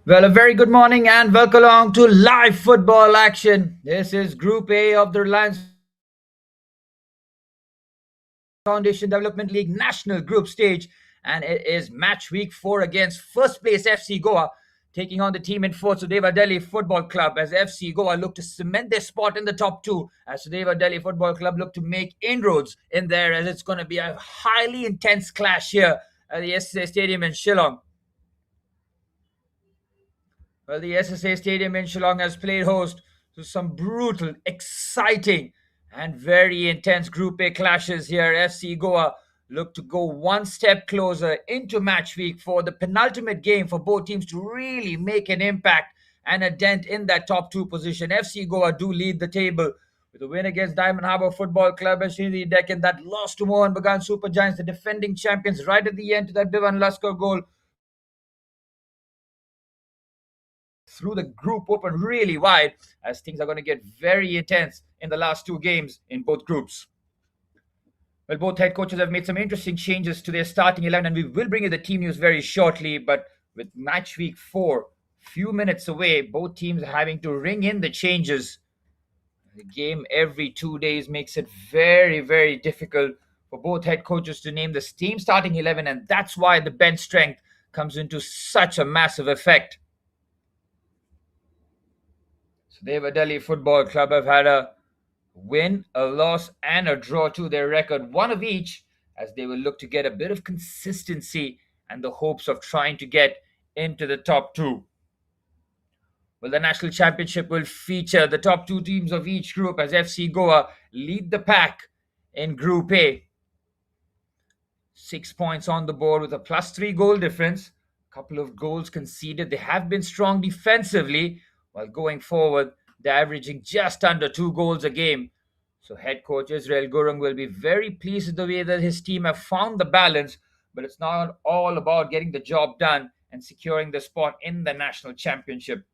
Well, a very good morning and welcome along to live football action. This is Group A of the Reliance Foundation Development League National Group Stage, and it is match week 4 against first place FC Goa taking on the team in fourth, Sudeva Delhi Football Club, as FC Goa look to cement their spot in the top two, as Sudeva Delhi Football Club look to make inroads in there, as it's going to be a highly intense clash here at the SSA Stadium in Shillong. Well, the SSA Stadium in Shillong has played host to some brutal, exciting, and very intense Group A clashes here. FC Goa look to go one step closer into match week for the penultimate game for both teams to really make an impact and a dent in that top two position. FC Goa do lead the table with a win against Diamond Harbour Football Club and Srinidhi Deccan that lost to Mohan Bagan Super Giants, the defending champions, right at the end to that Bivan Laskar goal through the group open really wide, as things are going to get very intense in the last two games in both groups. Well, both head coaches have made some interesting changes to their starting 11, and we will bring you the team news very shortly. But with match week 4 few minutes away, both teams are having to ring in the changes. The game every 2 days makes it very, very difficult for both head coaches to name the team starting 11, and that's why the bench strength comes into such a massive effect. Sudeva Delhi Football Club have had a win, a loss, and a draw to their record, one of each, as they will look to get a bit of consistency and the hopes of trying to get into the top two. Well, the national championship will feature the top two teams of each group, as FC Goa lead the pack in Group A. 6 points on the board with a +3 goal difference. A couple of goals conceded. They have been strong defensively, while going forward, they're averaging just under 2 goals a game. So head coach Israel Gurung will be very pleased with the way that his team have found the balance, but it's not all about getting the job done and securing the spot in the national championship.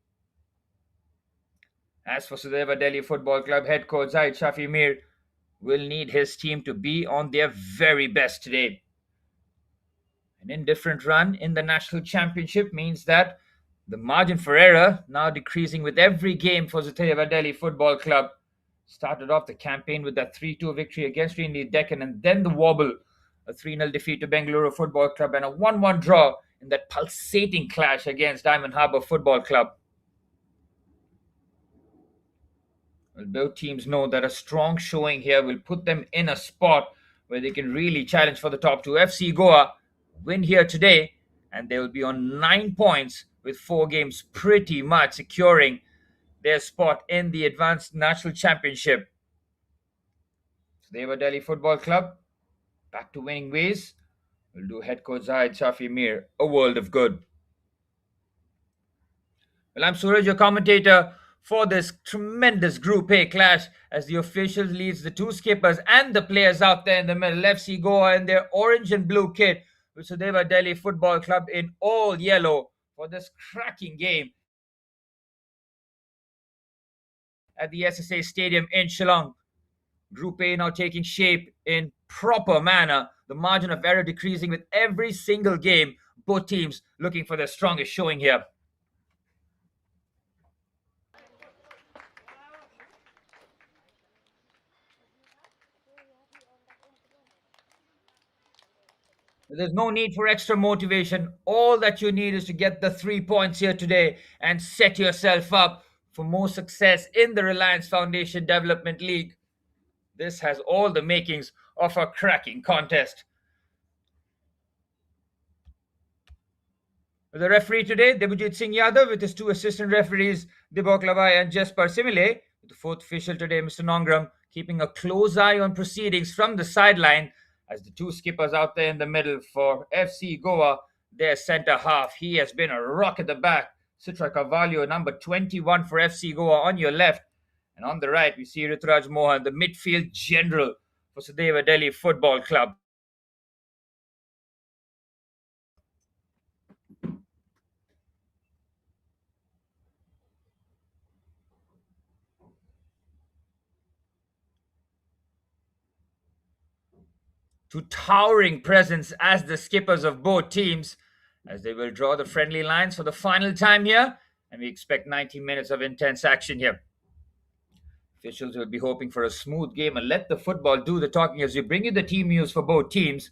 As for Sudeva Delhi Football Club, head coach Zaid Shafi Mir will need his team to be on their very best today. An indifferent run in the national championship means that the margin for error now decreasing with every game for Sudeva Delhi Football Club. Started off the campaign with that 3-2 victory against Srinidhi Deccan, and then the wobble, a 3-0 defeat to Bengaluru Football Club, and a 1-1 draw in that pulsating clash against Diamond Harbour Football Club. Well, both teams know that a strong showing here will put them in a spot where they can really challenge for the top two. FC Goa win here today, and they will be on 9 points with 4 games, pretty much securing their spot in the Advanced National Championship. So they were Delhi Football Club back to winning ways. Will do head coach Zahid Shafi Mir a world of good. Well, I'm Suraj, your commentator for this tremendous Group A clash, as the officials leads the two skippers and the players out there in the middle. FC Goa in their orange and blue kit, with Sudeva Delhi Football Club in all yellow for this cracking game at the SSA Stadium in Shillong. Group A now taking shape in proper manner, the margin of error decreasing with every single game. Both teams looking for their strongest showing here. There's no need for extra motivation. All that you need is to get the 3 points here today and set yourself up for more success in the Reliance Foundation Development League. This has all the makings of a cracking contest. The referee today, Debujit Singh Yadav, with his two assistant referees, Dibok Lavai and Jesper Simile. With the fourth official today, Mr. Nongram, keeping a close eye on proceedings from the sideline, as the two skippers out there in the middle for FC Goa, their centre half. He has been a rock at the back. Citra Carvalho, number 21 for FC Goa on your left. And on the right, we see Rituraj Mohan, the midfield general for Sudeva Delhi Football Club. To towering presence as the skippers of both teams. as they will draw the friendly lines for the final time here, and we expect 90 minutes of intense action here. Officials will be hoping for a smooth game and let the football do the talking as we bring you the team news for both teams.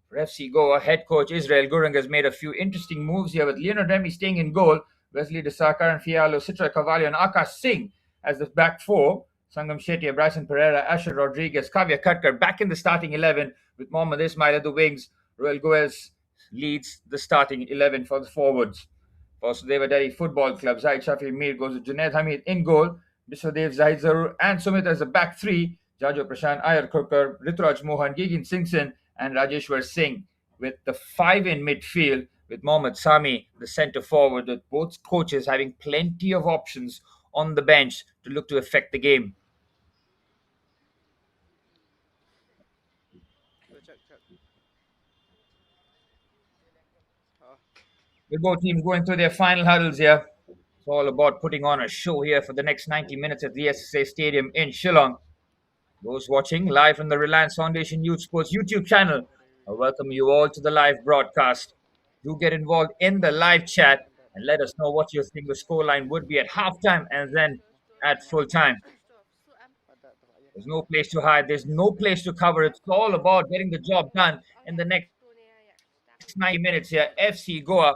For FC Goa, head coach Israel Gurung has made a few interesting moves here with Leonard Remy staying in goal, Wesley Desaka and Fialo, Citra Cavallo and Akash Singh as the back four. Sangam Shetty, Bryson Pereira, Asher Rodriguez, Kavya Katkar back in the starting 11 with Mohammad Ismail at the wings. Roel Goes leads the starting 11 for the forwards. For Sudeva Delhi Football Club, Zaid Shafi Mir goes with Junaid Hamid in goal, Biswadev Zahid Zarur and Sumit as the back three, Jajo Prashant Iyer Kurkar, Rituraj Mohan, Gigin Singson and Rajeshwar Singh with the five in midfield with Mohammad Sami, the centre forward, with both coaches having plenty of options on the bench to look to affect the game. With both teams going through their final huddles here. It's all about putting on a show here for the next 90 minutes at the SSA Stadium in Shillong. Those watching live from the Reliance Foundation Youth Sports YouTube channel, I welcome you all to the live broadcast. Do get involved in the live chat and let us know what you think the scoreline would be at halftime and then at full time. There's no place to hide. There's no place to cover. It's all about getting the job done in the next 90 minutes here. FC Goa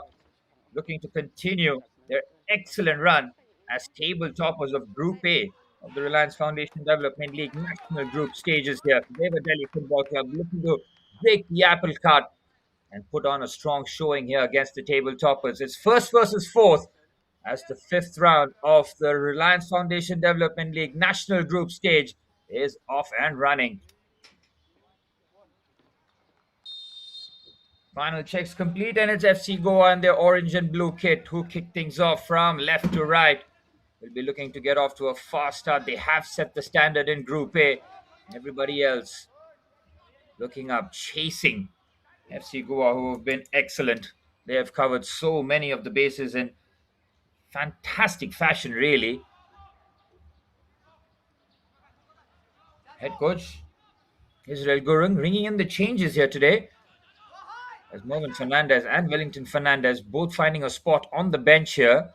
looking to continue their excellent run as table toppers of Group A of the Reliance Foundation Development League national group stages here. Sudeva Delhi Football Club looking to break the apple cart and put on a strong showing here against the table toppers. It's first versus fourth as the fifth round of the Reliance Foundation Development League national group stage is off and running. Final checks complete, and it's FC Goa and their orange and blue kit who kick things off from left to right. Will be looking to get off to a fast start. They have set the standard in Group A. Everybody else looking up, chasing FC Goa, who have been excellent. They have covered so many of the bases in fantastic fashion, really. Head coach Israel Gurung ringing in the changes here today, as Morgan Fernandez and Wellington Fernandez both finding a spot on the bench here.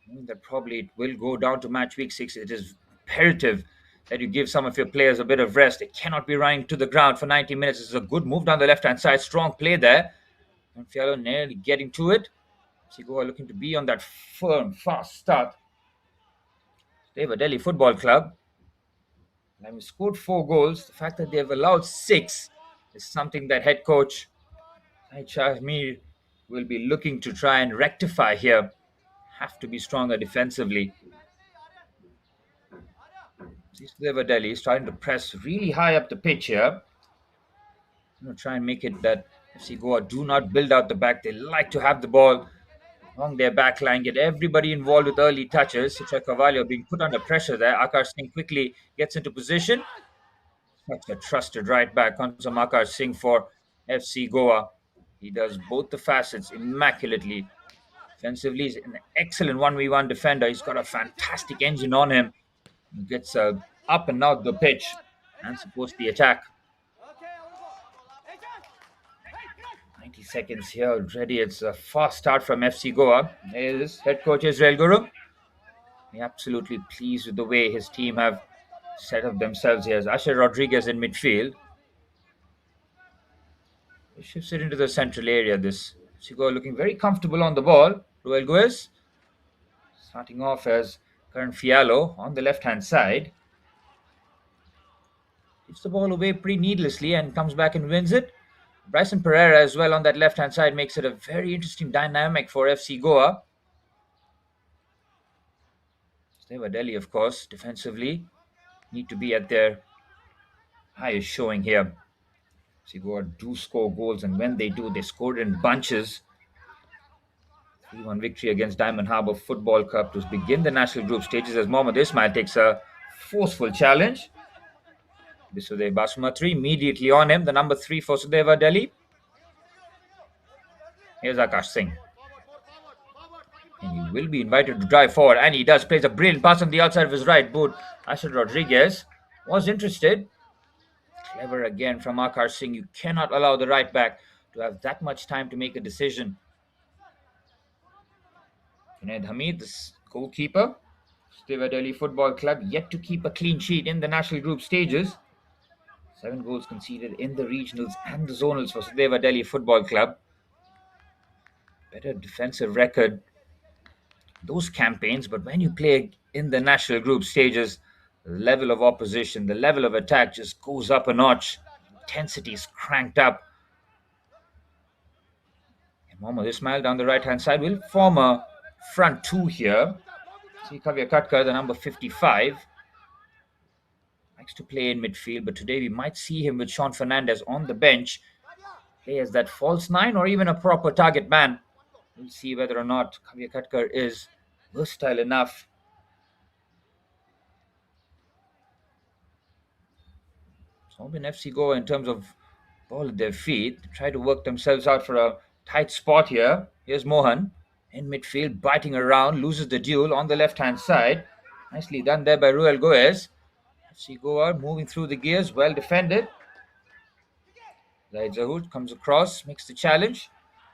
I mean that probably it will go down to match week 6. It is imperative that you give some of your players a bit of rest. They cannot be running to the ground for 90 minutes. It's a good move down the left-hand side. Strong play there. And Fialo nearly getting to it. Sigoa looking to be on that firm, fast start. Sudeva Delhi Football Club, having scored 4 goals, the fact that they have allowed 6 is something that head coach Shahmir will be looking to try and rectify here. Have to be stronger defensively. Sudeva Delhi is trying to press really high up the pitch here. Try and make it that FC Goa do not build out the back. They like to have the ball along their back line, get everybody involved with early touches. Citra Cavallo being put under pressure there. Akash Singh quickly gets into position. Such a trusted right back comes from Akash Singh for FC Goa. He does both the facets immaculately. Defensively, he's an excellent 1v1 defender. He's got a fantastic engine on him. He gets up and out the pitch and supports the attack. 90 seconds here already. It's a fast start from FC Goa. There is head coach Israel Gurung. He's absolutely pleased with the way his team have set up themselves here. Asher Rodriguez in midfield. He shifts it into the central area. This FC Goa looking very comfortable on the ball. Roel Goes starting off as Karan Fialo on the left-hand side. Gives the ball away pretty needlessly and comes back and wins it. Bryson Pereira as well on that left-hand side makes it a very interesting dynamic for FC Goa. Sudeva Delhi, of course, defensively need to be at their highest showing here. FC Goa do score goals, and when they do, they score in bunches. 3-1 victory against Diamond Harbour Football Club to begin the national group stages as Mohammad Ismail takes a forceful challenge. Biswadev Basumatri immediately on him, the number 3 for Sudeva Delhi. Here's Akash Singh. And he will be invited to drive forward, and he does. Plays a brilliant pass on the outside of his right boot. Asher Rodriguez was interested. Clever again from Akash Singh. You cannot allow the right back to have that much time to make a decision. Junaid Hamid, this goalkeeper, Sudeva Delhi Football Club, yet to keep a clean sheet in the national group stages. 7 goals conceded in the regionals and the zonals for Sudeva Delhi Football Club. Better defensive record, those campaigns, but when you play in the national group stages, the level of opposition, the level of attack just goes up a notch. Intensity is cranked up. And Mohammad Ismail down the right hand side will form a front two here. See Kavya Katkar, the number 55, likes to play in midfield, but today we might see him with Sean Fernandez on the bench, play as that false nine or even a proper target man. We'll see whether or not Kavya Katkar is versatile enough. Sombin FC Goa, in terms of ball at their feet, try to work themselves out for a tight spot here. Here's Mohan in midfield, biting around, loses the duel on the left-hand side. Nicely done there by Ruel Goes. FC Goa moving through the gears, well defended. Zaid Zahoud comes across, makes the challenge.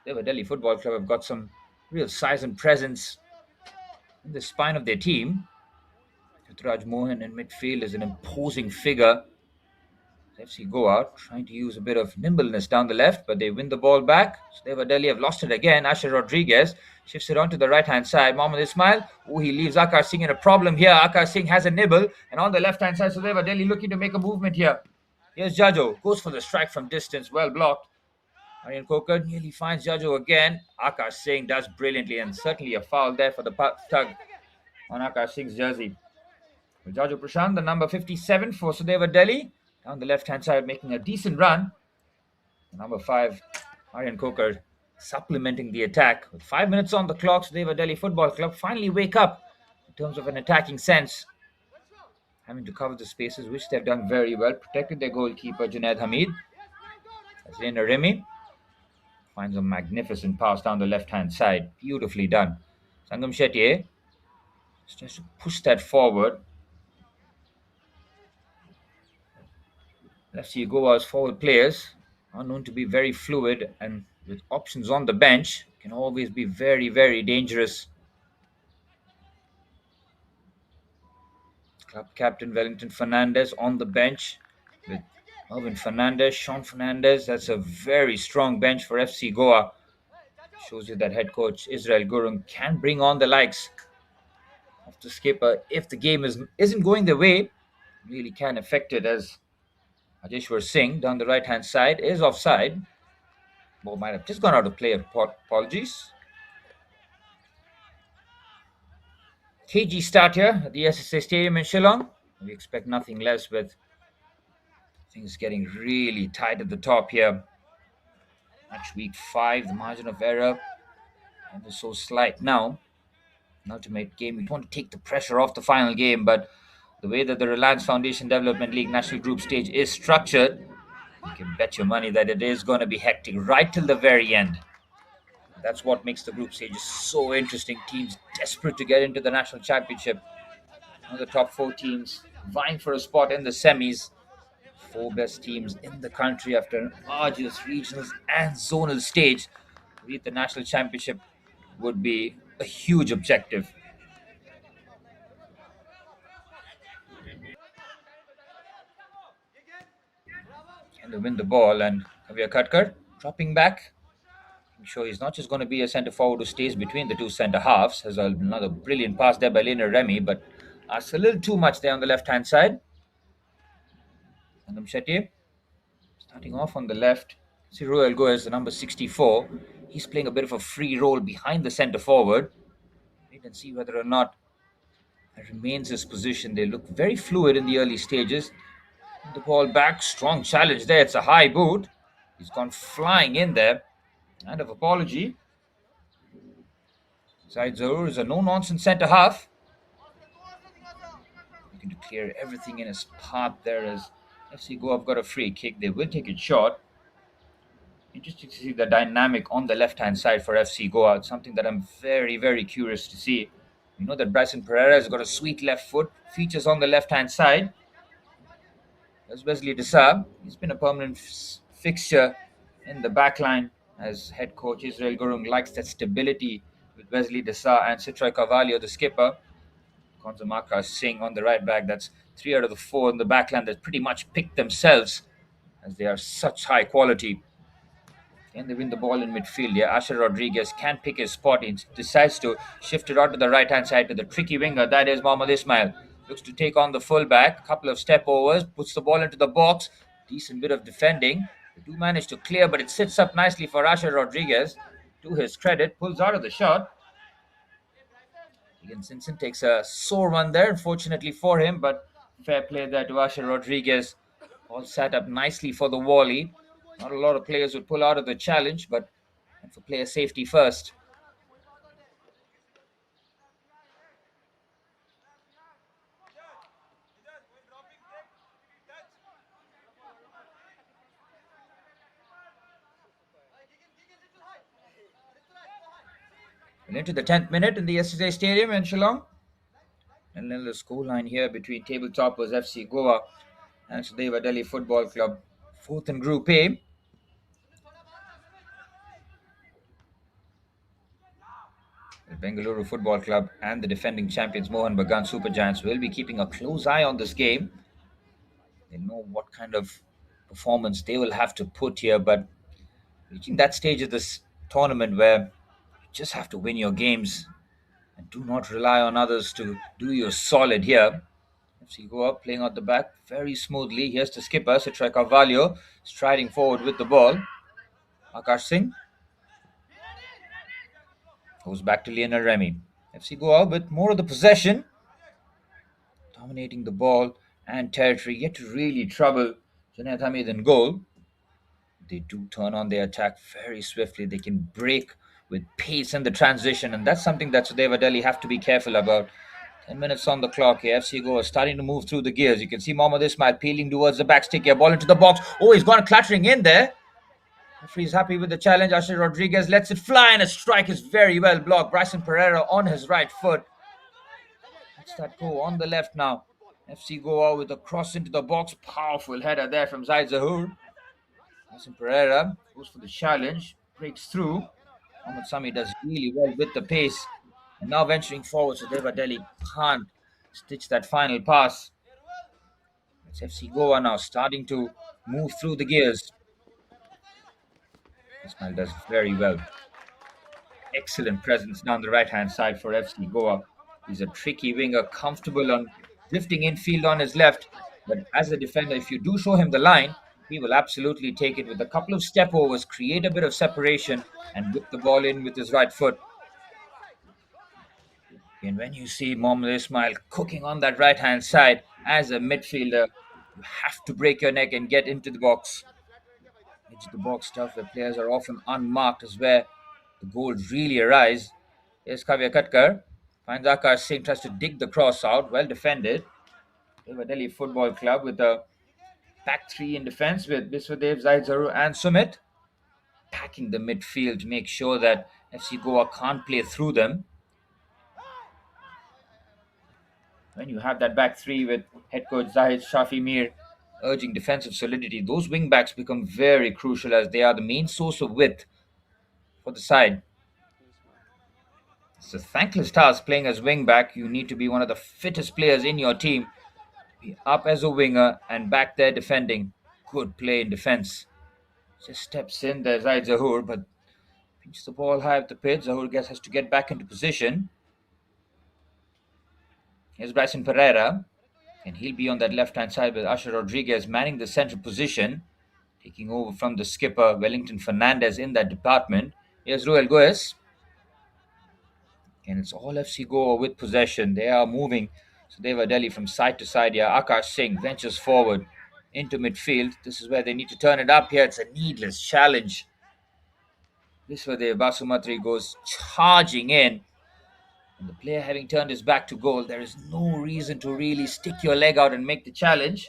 The Delhi Football Club have got some real size and presence in the spine of their team. Ruturaj Mohan in midfield is an imposing figure. FC Goa trying to use a bit of nimbleness down the left, but they win the ball back. Sudeva Delhi have lost it again. Asher Rodriguez shifts it onto the right-hand side. Mohammad Ismail, he leaves Akar Singh in a problem here. Akar Singh has a nibble, and on the left-hand side, Sudeva Delhi looking to make a movement here. Here's Jajo, goes for the strike from distance, well blocked. Aryan Kokar nearly finds Jajo again. Akar Singh does brilliantly, and certainly a foul there for the tug on Akar Singh's jersey. Jajo Prashant, the number 57 for Sudeva Delhi, down the left-hand side, making a decent run. Number 5, Aryan Kokar, supplementing the attack. With 5 minutes on the clock, Sudeva Delhi Football Club finally wake up in terms of an attacking sense. Having to cover the spaces, which they've done very well. Protected their goalkeeper, Junaid Hamid. Azrina Remy finds a magnificent pass down the left-hand side. Beautifully done. Sangam Shetty tries to push that forward. FC Goa's forward players are known to be very fluid, and with options on the bench can always be very, very dangerous. Club captain Wellington Fernandez on the bench with Melvin Fernandez, Sean Fernandez. That's a very strong bench for FC Goa. Shows you that head coach Israel Gurung can bring on the likes of the skipper if the game isn't going their way. Really can affect it, as Ajeshwar Singh down the right-hand side is offside. Ball might have just gone out of play. Apologies. KG start here at the SSA Stadium in Shillong. We expect nothing less, with things getting really tight at the top here. Match week 5, the margin of error ever so slight now. An ultimate game. We want to take the pressure off the final game, but the way that the Reliance Foundation Development League National Group Stage is structured, you can bet your money that it is going to be hectic right till the very end. That's what makes the group stages so interesting. Teams desperate to get into the national championship. One of the top 4 teams vying for a spot in the semis. 4 best teams in the country after an arduous regionals and zonal stage. To reach the national championship would be a huge objective. And they win the ball, and Kavya Katkar dropping back. I'm sure he's not just going to be a centre forward who stays between the two centre halves. Has another brilliant pass there by Lena Remy, but asks a little too much there on the left-hand side. Sangam Shetty starting off on the left. See Ruel Goes, the number 64. He's playing a bit of a free role behind the centre forward. Wait and see whether or not that remains his position. They look very fluid in the early stages. The ball back, strong challenge there. It's a high boot. He's gone flying in there. Kind of apology. Zaid Zahoud is a no-nonsense centre half. Looking to clear everything in his path there, as FC Goa have got a free kick. They will take it short. Interesting to see the dynamic on the left-hand side for FC Goa. It's something that I'm very, very curious to see. You know that Bryson Pereira has got a sweet left foot. Features on the left-hand side. There's Wesley Desab. He's been a permanent fixture in the back line, as head coach Israel Gurung likes that stability with Wesley Desa and Citra Carvalho, the skipper. Konzamaka Singh on the right back. That's three out of the four in the back line that pretty much picked themselves as they are such high quality. Can they win the ball in midfield? Yeah, Asher Rodriguez can pick his spot. He decides to shift it out to the right hand side to the tricky winger. That is Mohamed Ismail. Looks to take on the fullback. Couple of step overs. Puts the ball into the box. Decent bit of defending. They do manage to clear, but it sits up nicely for Asher Rodriguez. To his credit, pulls out of the shot. Egan Simpson takes a sore one there, unfortunately for him, but fair play there to Asher Rodriguez. All set up nicely for the volley. Not a lot of players would pull out of the challenge, but for player safety first. And into the 10th minute in the SSA Stadium in Shillong. And then the scoreline here between table toppers FC Goa and Sudeva Delhi Football Club. Fourth in Group A. The Bengaluru Football Club and the defending champions Mohan Bagan Super Giants will be keeping a close eye on this game. They know what kind of performance they will have to put here, but reaching that stage of this tournament where you just have to win your games and do not rely on others to do you a solid here. FC Goa playing out the back very smoothly. Here's the skipper, Citra Carvalho, striding forward with the ball. Akash Singh goes back to Lionel Remy. FC Goa with more of the possession, dominating the ball and territory, yet to really trouble Junaid Hamid in goal. They do turn on their attack very swiftly. They can break with pace in the transition, and that's something that Sudeva Delhi have to be careful about. 10 minutes on the clock here. FC Goa starting to move through the gears. You can see Mohamed Ismail peeling towards the back stick here. Ball into the box. Oh, he's gone clattering in there. Referee's happy with the challenge. Asher Rodriguez lets it fly, and a strike is very well blocked. Bryson Pereira on his right foot. Let's that go on the left now. FC Goa with a cross into the box. Powerful header there from Zaid Zahoor. Bryson Pereira goes for the challenge. Breaks through. Mohamed Sami does really well with the pace. And now venturing forward, so Deva Delhi can't stitch that final pass. It's FC Goa now starting to move through the gears. Ismail does very well. Excellent presence down the right-hand side for FC Goa. He's a tricky winger, comfortable on drifting infield on his left. But as a defender, if you do show him the line, he will absolutely take it with a couple of step overs, create a bit of separation, and whip the ball in with his right foot. And when you see Mohamed Ismail cooking on that right hand side as a midfielder, you have to break your neck and get into the box. Edge of the box stuff where players are often unmarked is where the goals really arise. Here's Kavya Katkar. Finds Akash Singh, tries to dig the cross out. Well defended. Deva Delhi Football Club with a back three in defense with Biswadev, Zaid Zaru, and Sumit. Packing the midfield to make sure that FC Goa can't play through them. When you have that back three with head coach Zahid Shafi Mir urging defensive solidity, those wing backs become very crucial as they are the main source of width for the side. It's a thankless task playing as wing back. You need to be one of the fittest players in your team. Be up as a winger and back there defending. Good play in defense. Just steps in there, Zaid Zahoor, but pinches the ball high up the pitch. Zahoor has to get back into position. Here's Bryson Pereira. And he'll be on that left-hand side with Asher Rodriguez manning the central position, taking over from the skipper, Wellington Fernandez, in that department. Here's Ruel Goes. And it's all FC Goa with possession. They are moving Sudeva Delhi from side to side here. Akash Singh ventures forward into midfield. This is where they need to turn it up here. It's a needless challenge. This is where the Basumatri goes charging in. And the player having turned his back to goal, there is no reason to really stick your leg out and make the challenge.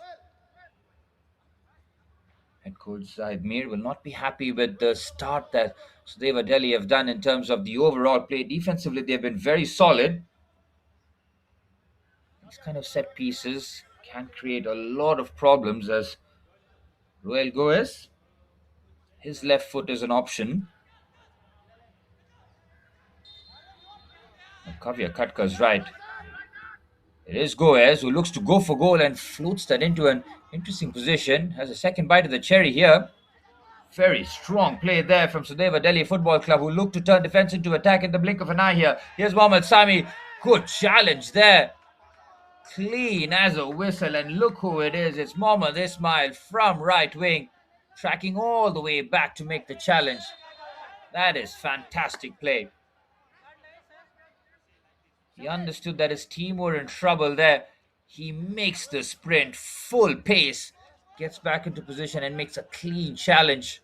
Head coach Zaid Mir will not be happy with the start that Sudeva Delhi have done in terms of the overall play. Defensively, they've been very solid. These kind of set pieces can create a lot of problems as Ruel Goes His left foot is an option. Kavya Katka's right. It is Goes who looks to go for goal and floats that into an interesting position. Has a second bite of the cherry here. Very strong play there from Sudeva Delhi Football Club, who look to turn defense into attack in the blink of an eye here. Here's Mohammad Sami. Good challenge there. Clean as a whistle, and look who it is. It's Mohammad Ismail from right wing, tracking all the way back to make the challenge. That is fantastic play. He understood that his team were in trouble there. He makes the sprint full pace, gets back into position and makes a clean challenge.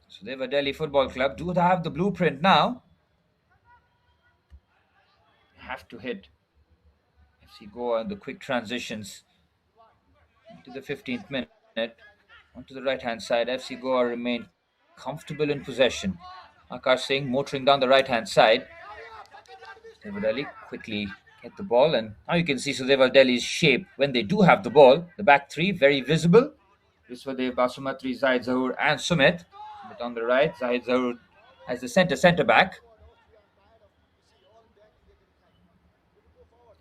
So they have a Delhi Football Club. Do they have the blueprint now? Have to hit FC Goa in the quick transitions into the 15th minute. Onto the right hand side, FC Goa remain comfortable in possession. Akash Singh motoring down the right hand side. Sudeva Delhi quickly get the ball, and now you can see Sudeva Delhi's shape when they do have the ball. The back three very visible. Viswadev, Basumatri, Zahid Zahoor, and Sumit. Sumit on the right, Zahid Zahoor as the centre back.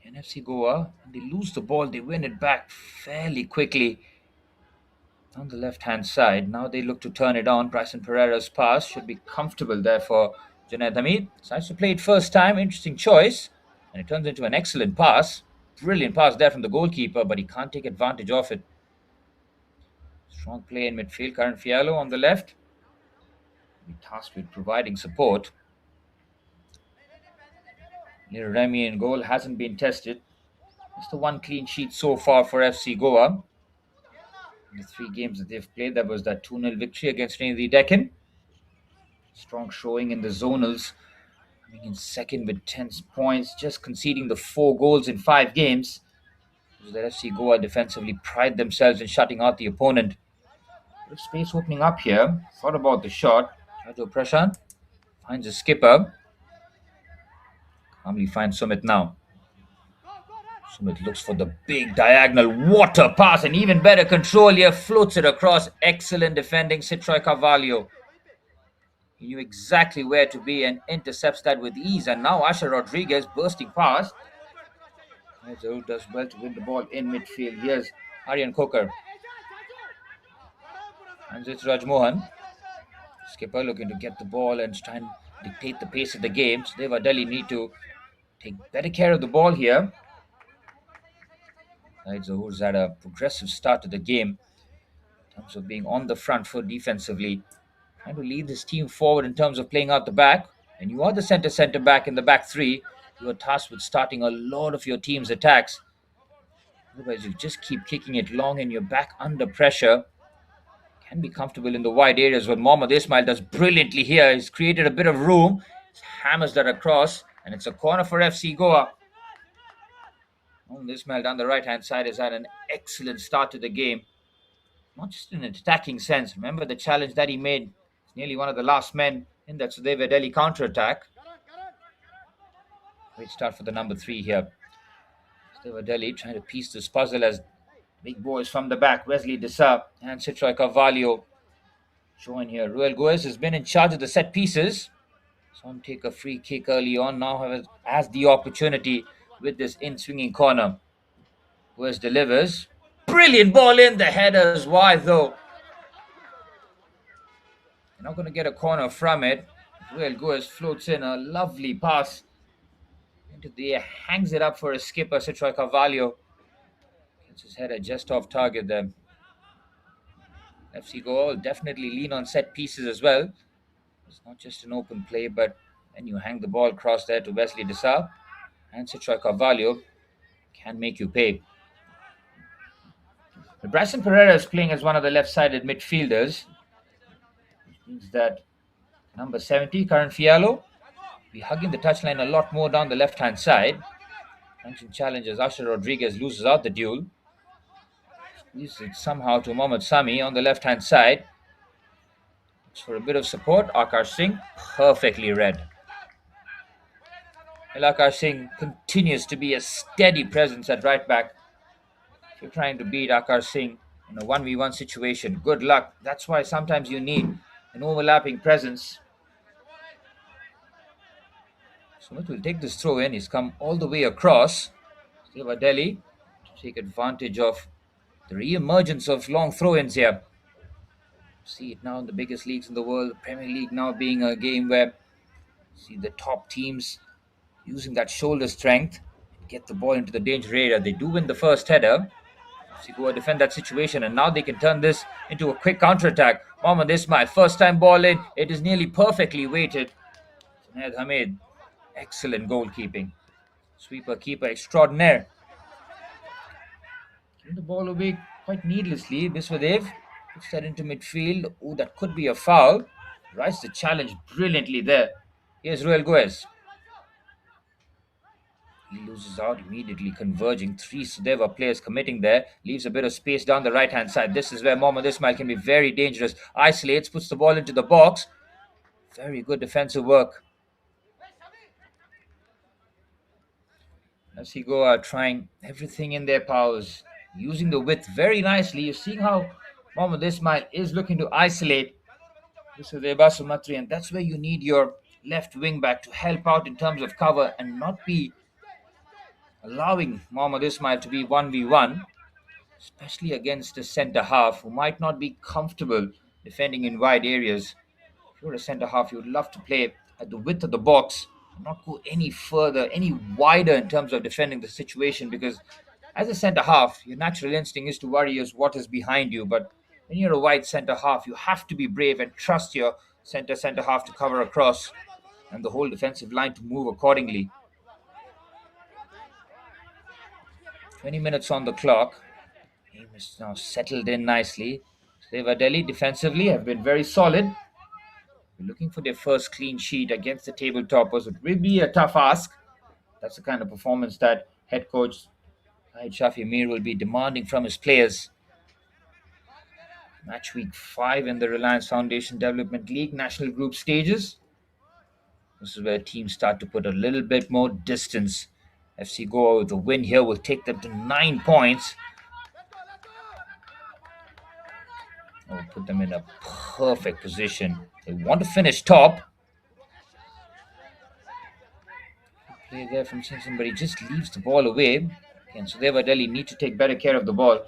NFC Goa, when they lose the ball, they win it back fairly quickly. On the left-hand side, now they look to turn it on. Bryson Pereira's pass should be comfortable there for Junaid Hamid. Decides to play it first time. Interesting choice. And it turns into an excellent pass. Brilliant pass there from the goalkeeper, but he can't take advantage of it. Strong play in midfield. Karan Fialo on the left. Be tasked with providing support. Remy in goal hasn't been tested. It's the one clean sheet so far for FC Goa. In the 3 games that they've played, there was that 2-0 victory against Navy Deccan. Strong showing in the zonals. Coming in second with 10 points, just conceding the 4 goals in 5 games. The FC Goa defensively pride themselves in shutting out the opponent. There's space opening up here. Thought about the shot. Rajo Prashant finds a skipper. Calmly finds Sumit now. Sumit looks for the big diagonal water pass, and even better control here. Floats it across. Excellent defending, Citroy Carvalho. He knew exactly where to be and intercepts that with ease. And now Asher Rodriguez bursting past. Zahoor does well to win the ball in midfield. Here's Aryan Kokar. And it's Rajmohan. Skipper looking to get the ball and try and dictate the pace of the game. So Sudeva Delhi need to take better care of the ball here. Zahoor's had a progressive start to the game in terms of being on the front foot defensively, trying to lead this team forward in terms of playing out the back. And you are the centre back in the back three. You are tasked with starting a lot of your team's attacks. Otherwise, you just keep kicking it long and you're back under pressure. Can be comfortable in the wide areas. What Mohammad Ismail does brilliantly here. He's created a bit of room. He hammers that across, and it's a corner for FC Goa. Mohammad Ismail down the right-hand side has had an excellent start to the game. Not just in an attacking sense. Remember the challenge that he made. He's nearly one of the last men in that Sudeva Delhi counter-attack. Great start for the number 3 here. Sudeva Delhi trying to piece this puzzle as big boys from the back. Wesley Desa and Citroy Carvalho join here. Ruel Goes has been in charge of the set pieces. Saw him take a free kick early on. Now has the opportunity with this in-swinging corner. Goes delivers. Brilliant ball in. The header's wide though. You're not going to get a corner from it. Ruel Goes floats in a lovely pass into the air. Hangs it up for a skipper, Citroy Carvalho. Gets his header just off target there. FC Goa will definitely lean on set pieces as well. It's not just an open play, but then you hang the ball across there to Wesley Desa, and Citroy Carvalho can make you pay. But Bryson Pereira is playing as one of the left-sided midfielders, which means that number 70, Karan Fialo, will be hugging the touchline a lot more down the left-hand side. Punching challenges, Asher Rodriguez loses out the duel. Squeezes it somehow to Mohammad Sami on the left-hand side. For a bit of support, Akash Singh perfectly read. Ilakar Singh continues to be a steady presence at right back. If you're trying to beat Akar Singh in a 1v1 situation, good luck. That's why sometimes you need an overlapping presence. Sumit will take this throw in. He's come all the way across. Sudeva Delhi to take advantage of the re-emergence of long throw-ins here. See it now in the biggest leagues in the world, the Premier League now being a game where see the top teams using that shoulder strength get the ball into the danger area. They do win the first header. Sigua defend that situation, and now they can turn this into a quick counter-attack. Mohammad Ismail, first time ball in. It is nearly perfectly weighted. Junaid Hamid, excellent goalkeeping. Sweeper keeper extraordinaire. Giving the ball away quite needlessly. Biswadev puts that into midfield. Oh, that could be a foul. Writes the challenge brilliantly there. Here's Ruel Guez. He loses out immediately, converging. Three Sudeva players committing there. Leaves a bit of space down the right hand side. This is where Mohammad Ismail can be very dangerous. Isolates, puts the ball into the box. Very good defensive work. As he go out trying everything in their powers, using the width very nicely. You're seeing how Mohammad Ismail is looking to isolate Sudeva Sumatri, and that's where you need your left wing back to help out in terms of cover and not be allowing Mohammad Ismail to be 1v1, especially against a centre half who might not be comfortable defending in wide areas. If you're a centre half, you would love to play at the width of the box and not go any further, any wider in terms of defending the situation, because as a centre half, your natural instinct is to worry is what is behind you. But when you're a wide centre half, you have to be brave and trust your centre half to cover across and the whole defensive line to move accordingly. 20 minutes on the clock. Game is now settled in nicely. Sudeva Delhi defensively have been very solid. They're looking for their first clean sheet against the table toppers. It will be a tough ask. That's the kind of performance that head coach Shafi Mir will be demanding from his players. Match week 5 in the Reliance Foundation Development League national group stages. This is where teams start to put a little bit more distance. FC Goa with a win here will take them to 9 points. Will put them in a perfect position. They want to finish top. Play there from Simpson, but he just leaves the ball away. And Sudeva Delhi need to take better care of the ball.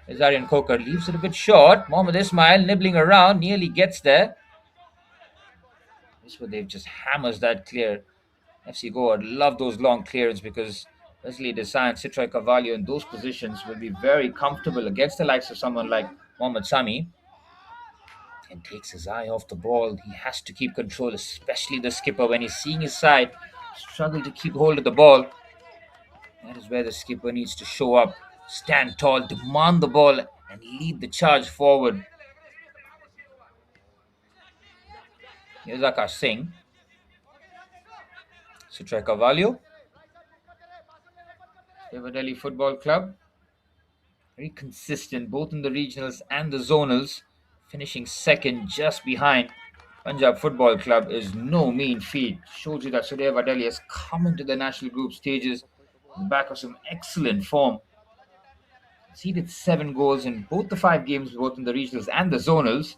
Azarian Kokar leaves it a bit short. Mohammad Ismail nibbling around, nearly gets there. This is where they've just hammers that clear. FC Goa love those long clearance because Wesley Desai and Citroy Carvalho in those positions will be very comfortable against the likes of someone like Mohammad Sami. And takes his eye off the ball. He has to keep control, especially the skipper when he's seeing his side struggle to keep hold of the ball. That is where the skipper needs to show up, stand tall, demand the ball, and lead the charge forward. Here's Akash Singh. Sutra Carvalho. Sudeva Delhi Football Club. Very consistent, both in the regionals and the zonals. Finishing second just behind Punjab Football Club is no mean feat. Shows you that Sudeva Delhi has come into the national group stages on the back of some excellent form. Conceded 7 goals in both the 5 games, both in the regionals and the zonals.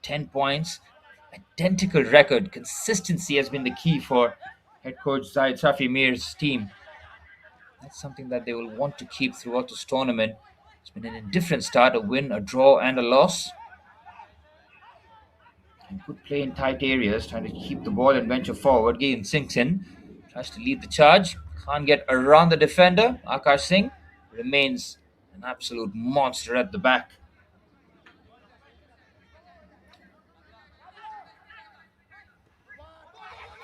10 points. Identical record. Consistency has been the key for head coach Zaid Safi Mir's team. That's something that they will want to keep throughout this tournament. It's been an indifferent start, a win, a draw, and a loss. And good play in tight areas, trying to keep the ball and venture forward. Gain sinks in, tries to lead the charge. Can't get around the defender. Akash Singh remains an absolute monster at the back.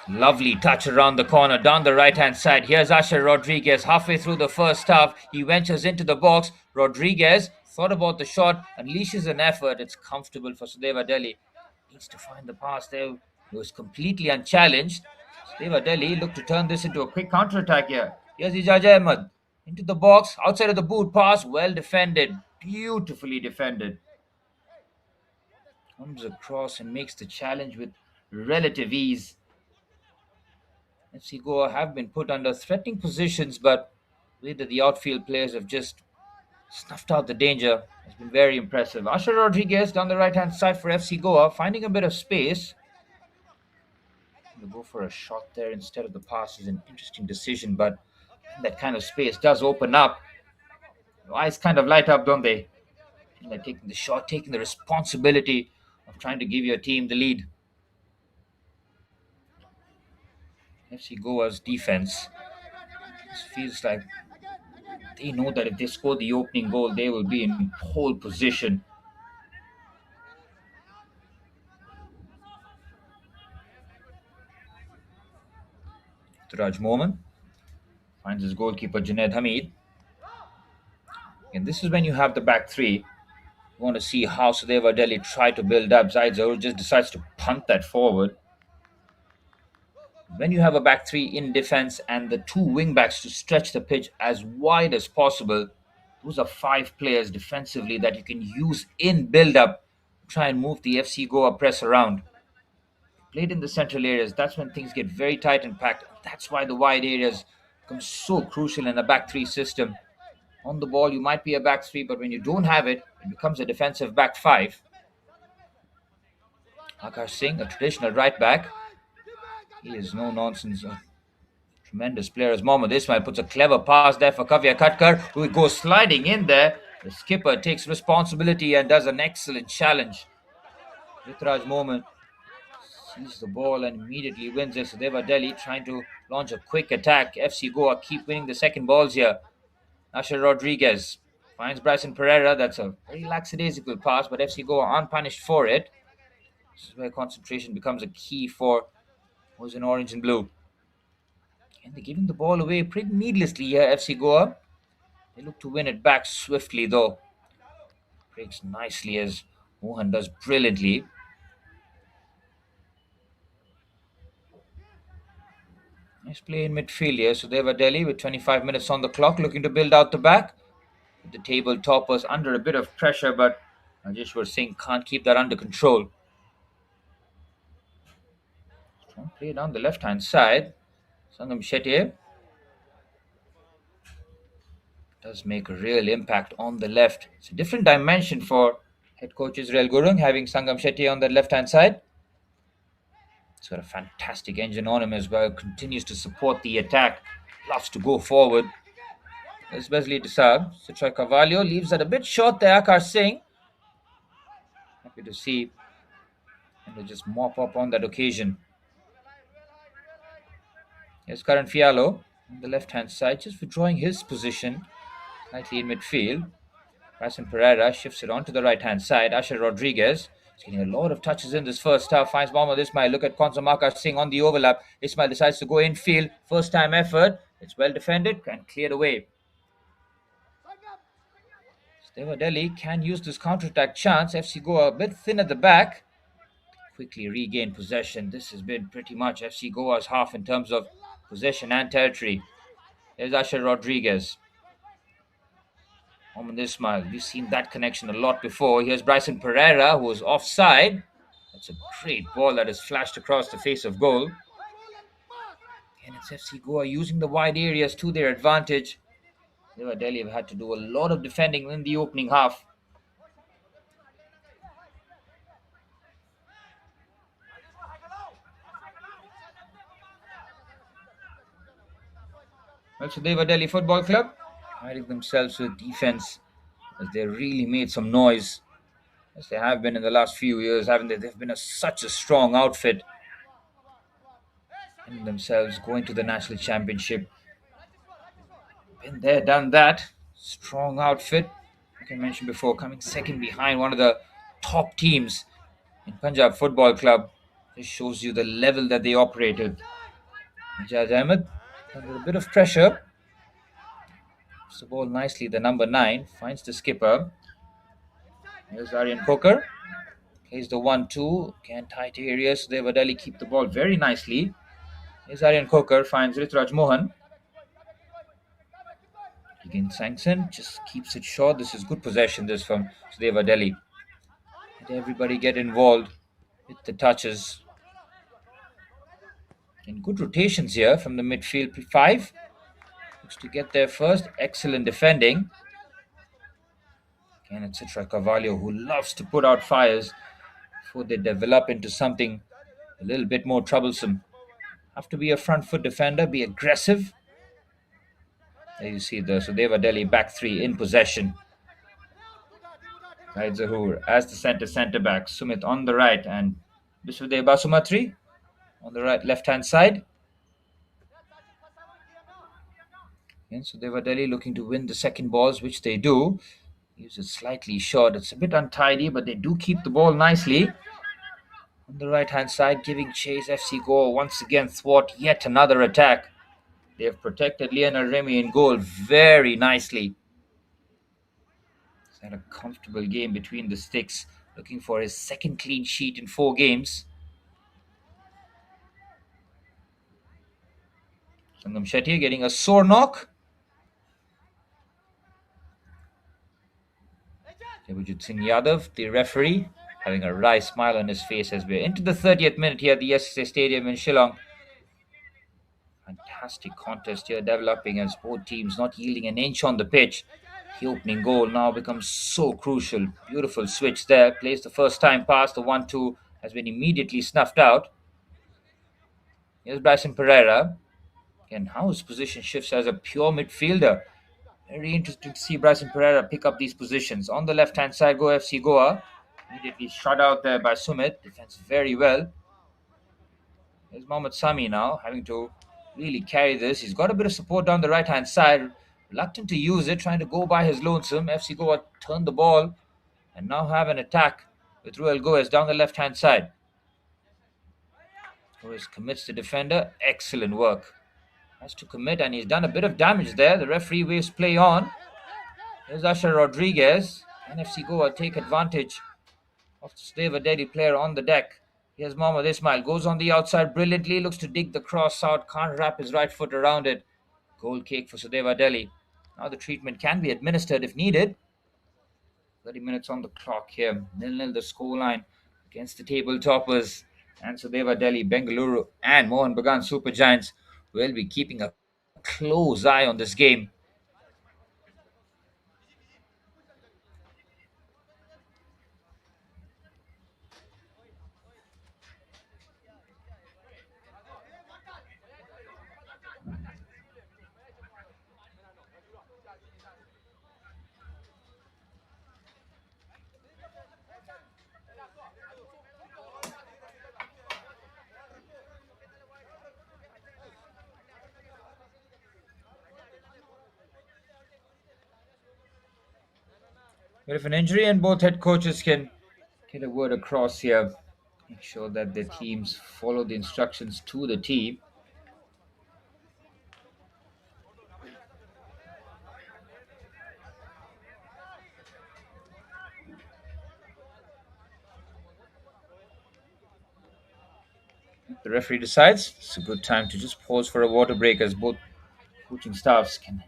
Lovely touch around the corner, down the right-hand side. Here's Asher Rodriguez. Halfway through the first half, he ventures into the box. Rodriguez thought about the shot, unleashes an effort. It's comfortable for Sudeva Delhi. Needs to find the pass there. He was completely unchallenged. Sudeva Delhi looked to turn this into a quick counter-attack here. Here's Ijaz Ahmed. Into the box, outside of the boot pass. Well defended. Beautifully defended. Comes across and makes the challenge with relative ease. FC Goa have been put under threatening positions, but the way that the outfield players have just snuffed out the danger has been very impressive. Asher Rodriguez down the right hand side for FC Goa, finding a bit of space. To go for a shot there instead of the pass is an interesting decision, but that kind of space does open up. Your eyes kind of light up, don't they? Like taking the shot, taking the responsibility of trying to give your team the lead. FC Goa's defense just feels like they know that if they score the opening goal, they will be in pole position. Raj Moman finds his goalkeeper Junaid Hamid. And this is when you have the back three. You want to see how Sudeva Delhi try to build up. Zaid Zahoor just decides to punt that forward. When you have a back three in defense and the two wing backs to stretch the pitch as wide as possible, those are five players defensively that you can use in build up, try and move the FC Goa press around. Played in the central areas, that's when things get very tight and packed. That's why the wide areas become so crucial in a back three system. On the ball, you might be a back three, but when you don't have it, it becomes a defensive back five. Akash Singh, a traditional right back, he is no nonsense. Tremendous player as Mohammad Ismail puts a clever pass there for Kavya Katkar, who goes sliding in there. The skipper takes responsibility and does an excellent challenge. Ritraj Mohammad sees the ball and immediately wins it. Sudeva Delhi trying to launch a quick attack. FC Goa keep winning the second balls here. Asher Rodriguez finds Bryson Pereira. That's a very lackadaisical pass, but FC Goa aren't punished for it. This is where concentration becomes a key for who's in orange and blue. And they're giving the ball away pretty needlessly here, FC Goa. They look to win it back swiftly, though. Breaks nicely as Mohan does brilliantly. Nice play in midfield here. Sudeva Delhi with 25 minutes on the clock, looking to build out the back. The table toppers under a bit of pressure, but Rajeshwar Singh can't keep that under control. Strong play down the left-hand side. Sangam Shetty does make a real impact on the left. It's a different dimension for head coach Israel Gurung having Sangam Shetty on the left-hand side. He's got a fantastic engine on him as well. Continues to support the attack. Loves to go forward. There's Wesley Desab. Sitra Carvalho leaves that a bit short there. Akash Singh. Happy to see. And they just mop up on that occasion. Here's Karan Fialo on the left-hand side, just withdrawing his position slightly in midfield. Bryson Pereira shifts it onto the right-hand side. Asher Rodriguez is getting a lot of touches in this first half. Finds Mohammad Ismail. Look at Konsamaka Singh on the overlap. Ismail decides to go infield. First time effort. It's well defended and cleared away. Sudeva Delhi can use this counter-attack chance. FC Goa a bit thin at the back. Quickly regain possession. This has been pretty much FC Goa's half in terms of possession and territory. There's Asher Rodriguez. Mohammad Ismail. We've seen that connection a lot before. Here's Bryson Pereira, who is offside. That's a great ball that has flashed across the face of goal. And it's FC Goa using the wide areas to their advantage. Sudeva Delhi have had to do a lot of defending in the opening half. Well, Sudeva Delhi Football Club hiding themselves with defense as they really made some noise, as they have been in the last few years, haven't they? They've been such a strong outfit in themselves going to the national championship. Been there, done that. Strong outfit. Like I mentioned before, coming second behind one of the top teams in Punjab Football Club. This shows you the level that they operated. Jaz Ahmed under a bit of pressure. The ball nicely. The number 9 finds the skipper. Here's Aryan Kokar. Plays the 1-2. Can tight areas. Sudeva Delhi keep the ball very nicely. Here's Aryan Kokar. Finds Ritraj Mohan. Again, Sanction just keeps it short. This is good possession. This from Sudeva Delhi. Let everybody get involved with the touches. And good rotations here from the midfield five. Looks to get there first. Excellent defending. And it's Citra Carvalho who loves to put out fires before they develop into something a little bit more troublesome. Have to be a front foot defender, be aggressive. There you see the Sudeva Delhi back three in possession. Right, Zahur as the centre back. Sumit on the right and Biswadev Basumatri on the right left hand side. And Sudeva Delhi looking to win the second balls, which they do. Use it slightly short. It's a bit untidy, but they do keep the ball nicely. On the right hand side, giving chase. FC Goa once again thwart yet another attack. They have protected Lionel Remy in goal very nicely. He's had a comfortable game between the sticks, looking for his second clean sheet in 4 games. Sangam Shetty getting a sore knock. Devajit Singh Yadav, the referee, having a wry smile on his face as we're into the 30th minute here at the SSA Stadium in Shillong. Fantastic contest here developing as both teams not yielding an inch on the pitch. The opening goal now becomes so crucial. Beautiful switch there. Plays the first time pass. The 1-2 has been immediately snuffed out. Here's Bryson Pereira. And how his position shifts as a pure midfielder. Very interesting to see Bryson Pereira pick up these positions. On the left-hand side, go FC Goa. Immediately shut out there by Sumit. Defends very well. There's Mohammad Sami now, having to really carry this. He's got a bit of support down the right-hand side. Reluctant to use it, trying to go by his lonesome. FC Goa turned the ball and now have an attack with Ruel Goes down the left-hand side. Goes commits the defender. Excellent work. Has to commit and he's done a bit of damage there. The referee waves play on. There's Asher Rodriguez. NFC Goa take advantage of the Sudeva Delhi player on the deck. Here's Mohammad Ismail. Goes on the outside brilliantly. Looks to dig the cross out. Can't wrap his right foot around it. Goal kick for Sudeva Delhi. Now the treatment can be administered if needed. 30 minutes on the clock here. 0-0 the scoreline against the table toppers. And Sudeva Delhi, Bengaluru and Mohan Bagan Super Giants will be keeping a close eye on this game. Bit of an injury, and both head coaches can get a word across here. Make sure that their teams follow the instructions to the T. The referee decides it's a good time to just pause for a water break as both coaching staffs can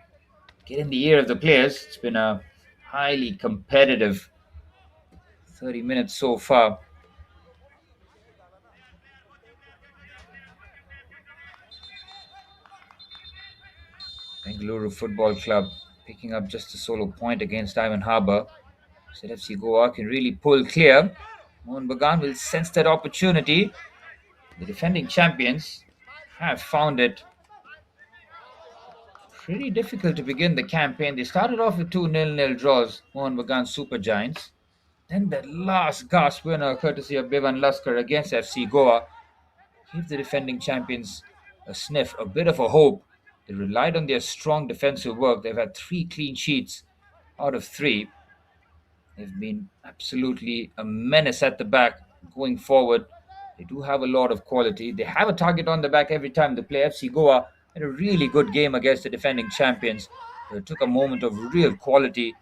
get in the ear of the players. It's been a highly competitive 30 minutes so far. Bengaluru Football Club picking up just a solo point against Diamond Harbour. Said FC Goa can really pull clear. Mohan Bagan will sense that opportunity. The defending champions have found it pretty difficult to begin the campaign. They started off with 2-0 draws, Mohan Bagan Super Giants. Then that last gasp winner, courtesy of Bevan Laskar against FC Goa, gave the defending champions a sniff, a bit of a hope. They relied on their strong defensive work. They've had 3 clean sheets out of 3. They've been absolutely a menace at the back going forward. They do have a lot of quality. They have a target on the back every time they play. FC Goa had a really good game against the defending champions. They took a moment of real quality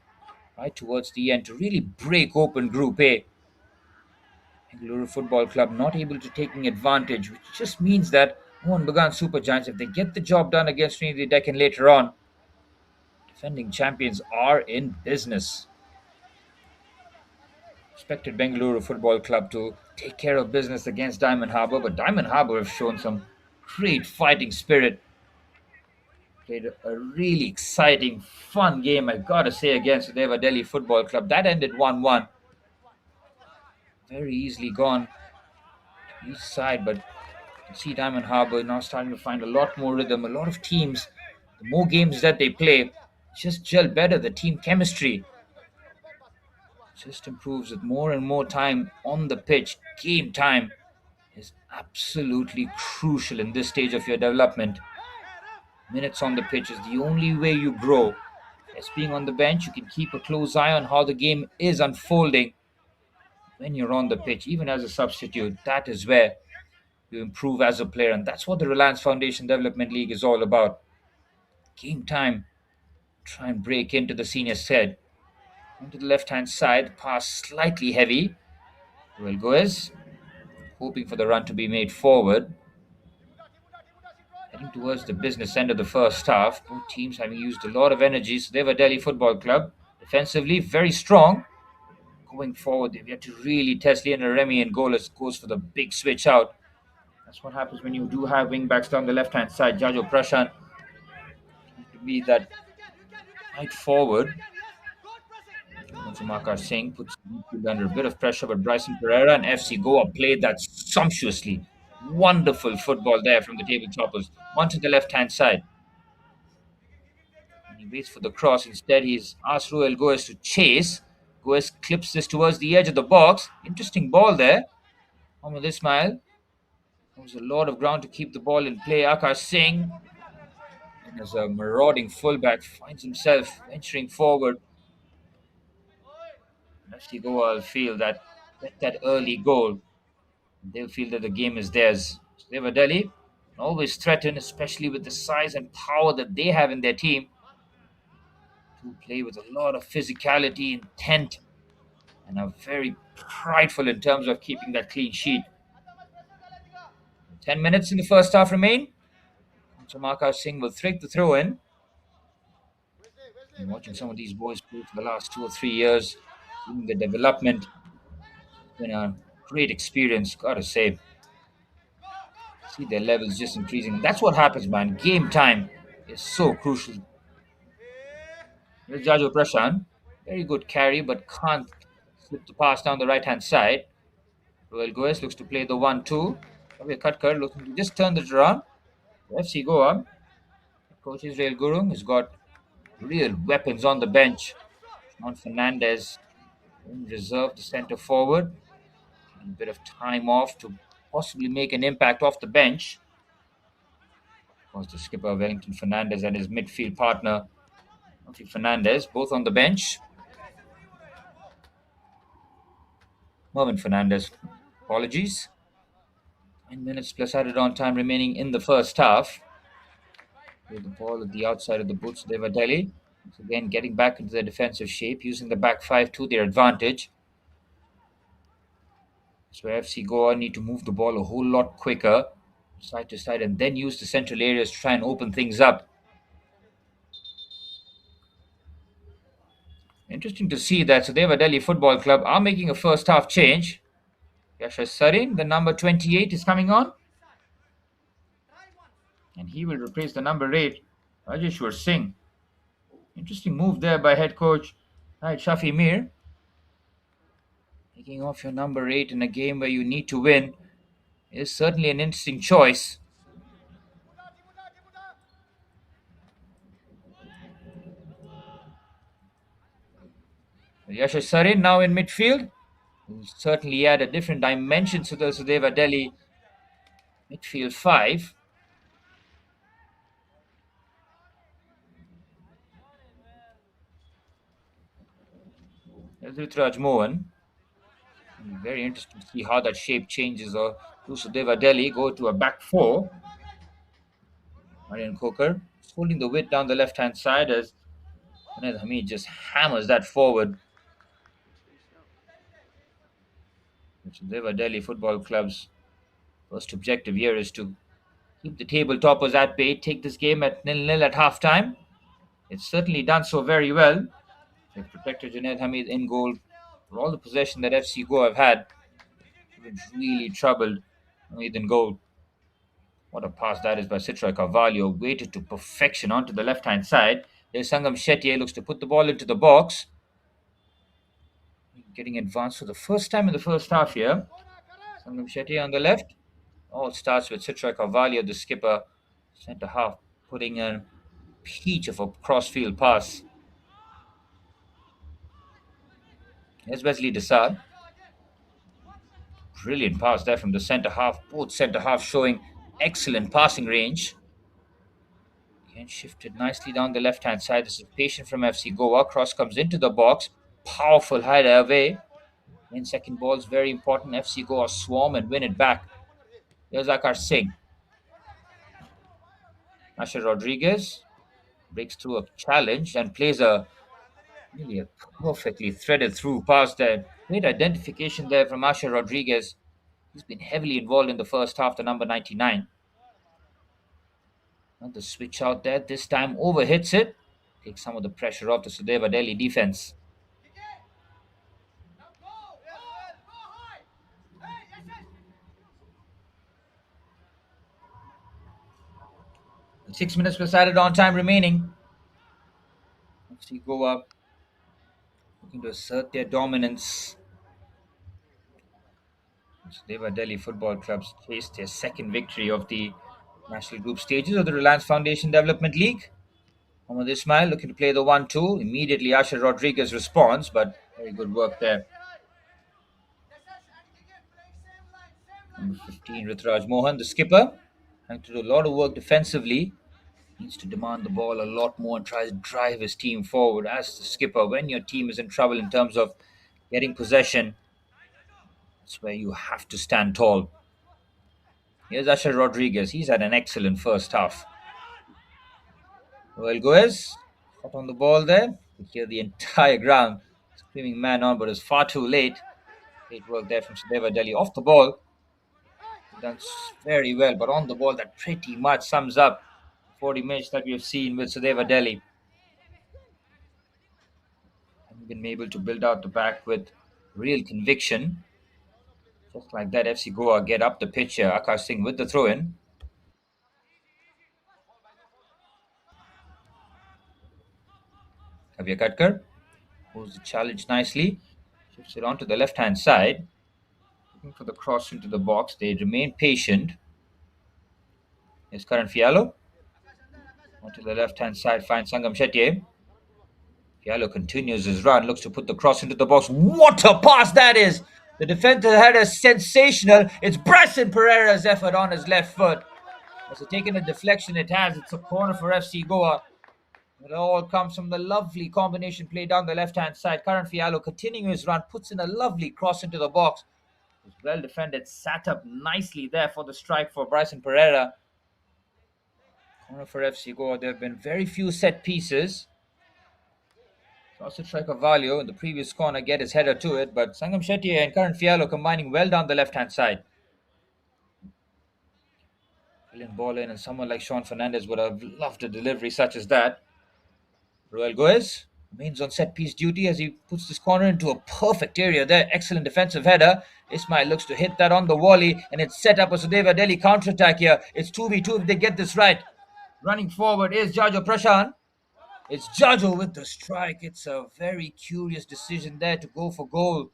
right towards the end to really break open Group A. Bengaluru Football Club not able to taking advantage, which just means that Mohan Bagan Super Giants, if they get the job done against Trinity Deccan later on, defending champions are in business. Expected Bengaluru Football Club to take care of business against Diamond Harbour, but Diamond Harbour have shown some great fighting spirit. Played a really exciting, fun game, I gotta say, against Sudeva Delhi Football Club. That ended 1-1. Very easily gone to each side, but you see Diamond Harbour now starting to find a lot more rhythm. A lot of teams, the more games that they play, just gel better. The team chemistry just improves with more and more time on the pitch. Game time is absolutely crucial in this stage of your development. Minutes on the pitch is the only way you grow. As being on the bench, you can keep a close eye on how the game is unfolding. When you're on the pitch, even as a substitute, that is where you improve as a player. And that's what the Reliance Foundation Development League is all about. Game time. Try and break into the senior side. Onto the left hand side, pass slightly heavy. Well, Goes, hoping for the run to be made forward. Heading towards the business end of the first half. Both teams having used a lot of energy. So they have a Delhi Football Club. Defensively, very strong. Going forward, they've yet to really test Lionel Remy, and goes for the big switch out. That's what happens when you do have wing backs down the left hand side. Jajo Prashant to be that right forward. Samaka Singh puts under a bit of pressure, but Bryson Pereira and FC Goa played that sumptuously. Wonderful football there from the table toppers. Onto the left hand side. And he waits for the cross. Instead, he's asked Ruel Goes to chase. Goes clips this towards the edge of the box. Interesting ball there. Mohamed Ismail. There's a lot of ground to keep the ball in play. Akash Singh, and as a marauding fullback, finds himself venturing forward. FC Goa will feel that get that early goal. They'll feel that the game is theirs. Sudeva Delhi always threaten, especially with the size and power that they have in their team, to play with a lot of physicality, intent, and are very prideful in terms of keeping that clean sheet. 10 minutes in the first half remain. Samaka Singh will take the throw in. Been watching some of these boys play for the last 2 or 3 years, seeing the development. It's been a great experience, gotta say. See their levels just increasing. That's what happens, man. Game time is so crucial. Here's Jajo Prashant. Very good carry, but can't slip the pass down the right hand side. Royal Goes looks to play the 1-2. Kavi Katkar looking to just turn it around. FC Goa. Coach Israel Gurung has got real weapons on the bench. Sean Fernandez in reserve, the centre forward. A bit of time off to possibly make an impact off the bench. Of course, the skipper Wellington Fernandez and his midfield partner Fernandez, both on the bench. Mervyn Fernandez, apologies. 9 minutes plus added on time remaining in the first half. With the ball at the outside of the boots, Deva Delhi. Once again, getting back into their defensive shape, using the back five to their advantage. So FC Goa need to move the ball a whole lot quicker, side to side, and then use the central areas to try and open things up. Interesting to see that Sudeva Delhi Football Club are making a first half change. Yasha Sarin, the number 28, is coming on. And he will replace the number 8, Rajeshwar Singh. Interesting move there by head coach Shafi Mir. Taking off your number 8 in a game where you need to win is certainly an interesting choice. Yasha Sarin now in midfield will certainly add a different dimension to the Sudeva Delhi midfield 5. There's Ritraj Mohan. Very interesting to see how that shape changes. Or to Sudeva Delhi go to a back 4. Marian Kokar is holding the width down the left hand side as Junaid Hamid just hammers that forward. Sudeva Delhi Football Club's first objective here is to keep the table toppers at bay, take this game at 0-0 at halftime. It's certainly done so very well. They've protected Junaid Hamid in goal for all the possession that FC Goa have had. They've been really troubled Hamid in goal. What a pass that is by Citra Carvalho, weighted to perfection onto the left-hand side. There's Sangam Shetty, looks to put the ball into the box. Getting advanced for the first time in the first half here. Sangam Shetty on the left. All starts with Citra Carvalho, the skipper, centre half, putting a peach of a cross-field pass. Here's Wesley Desard. Brilliant pass there from the centre half. Both centre half showing excellent passing range. Again, shifted nicely down the left-hand side. This is patient from FC Goa. Cross comes into the box. Powerful header away. In second ball is very important. FC Goa swarm and win it back. There's Akar Singh. Asher Rodriguez breaks through a challenge and plays a really a perfectly threaded through pass there. Great identification there from Asher Rodriguez. He's been heavily involved in the first half, the number 99. And the switch out there, this time overhits it. Takes some of the pressure off the Sudeva Delhi defense. And 6 minutes plus added on time remaining. FC Goa looking to assert their dominance. Sudeva Delhi Football Club's chased their second victory of the national group stages of the Reliance Foundation Development League. Mohamed Ismail looking to play the 1-2. Immediately Asher Rodriguez responds, but very good work there. Number 15, Rituraj Mohan, the skipper, having to do a lot of work defensively. Needs to demand the ball a lot more and tries to drive his team forward. As the skipper, when your team is in trouble in terms of getting possession, that's where you have to stand tall. Here's Asher Rodriguez. He's had an excellent first half. Well, Goes hot on the ball there. You hear the entire ground screaming man on, but it's far too late. Great work there from Sudeva Delhi. Off the ball, done very well, but on the ball, that pretty much sums up 40 minutes that we have seen with Sudeva Delhi. And been able to build out the back with real conviction. Just like that, FC Goa get up the pitch here. Akash Singh with the throw in. Kavya Katkar holds the challenge nicely. Shifts it onto the left hand side. Looking for the cross into the box. They remain patient. Here's Karan Fialo. Onto the left hand side, finds Sangam Shetty. Fialo continues his run, looks to put the cross into the box. What a pass that is! The defender had a sensational. It's Bryson Pereira's effort on his left foot. As it's taken a deflection, it has. It's a corner for FC Goa. It all comes from the lovely combination play down the left-hand side. Karan Fialo continuing his run, puts in a lovely cross into the box. It was well defended, sat up nicely there for the strike for Bryson Pereira. Corner for FC Goa. There have been very few set pieces. Also striker Valio in the previous corner get his header to it, but Sangam Shetty and Karan Fialo combining well down the left-hand side. Brilliant ball in, and someone like Sean Fernandez would have loved a delivery such as that. Roel Goes remains on set-piece duty as he puts this corner into a perfect area there. Excellent defensive header. Ismail looks to hit that on the volley, and it's set up a Sudeva Delhi counter-attack here. It's 2v2 if they get this right. Running forward is Jajo Prashan. It's Jajo with the strike. It's a very curious decision there to go for goal.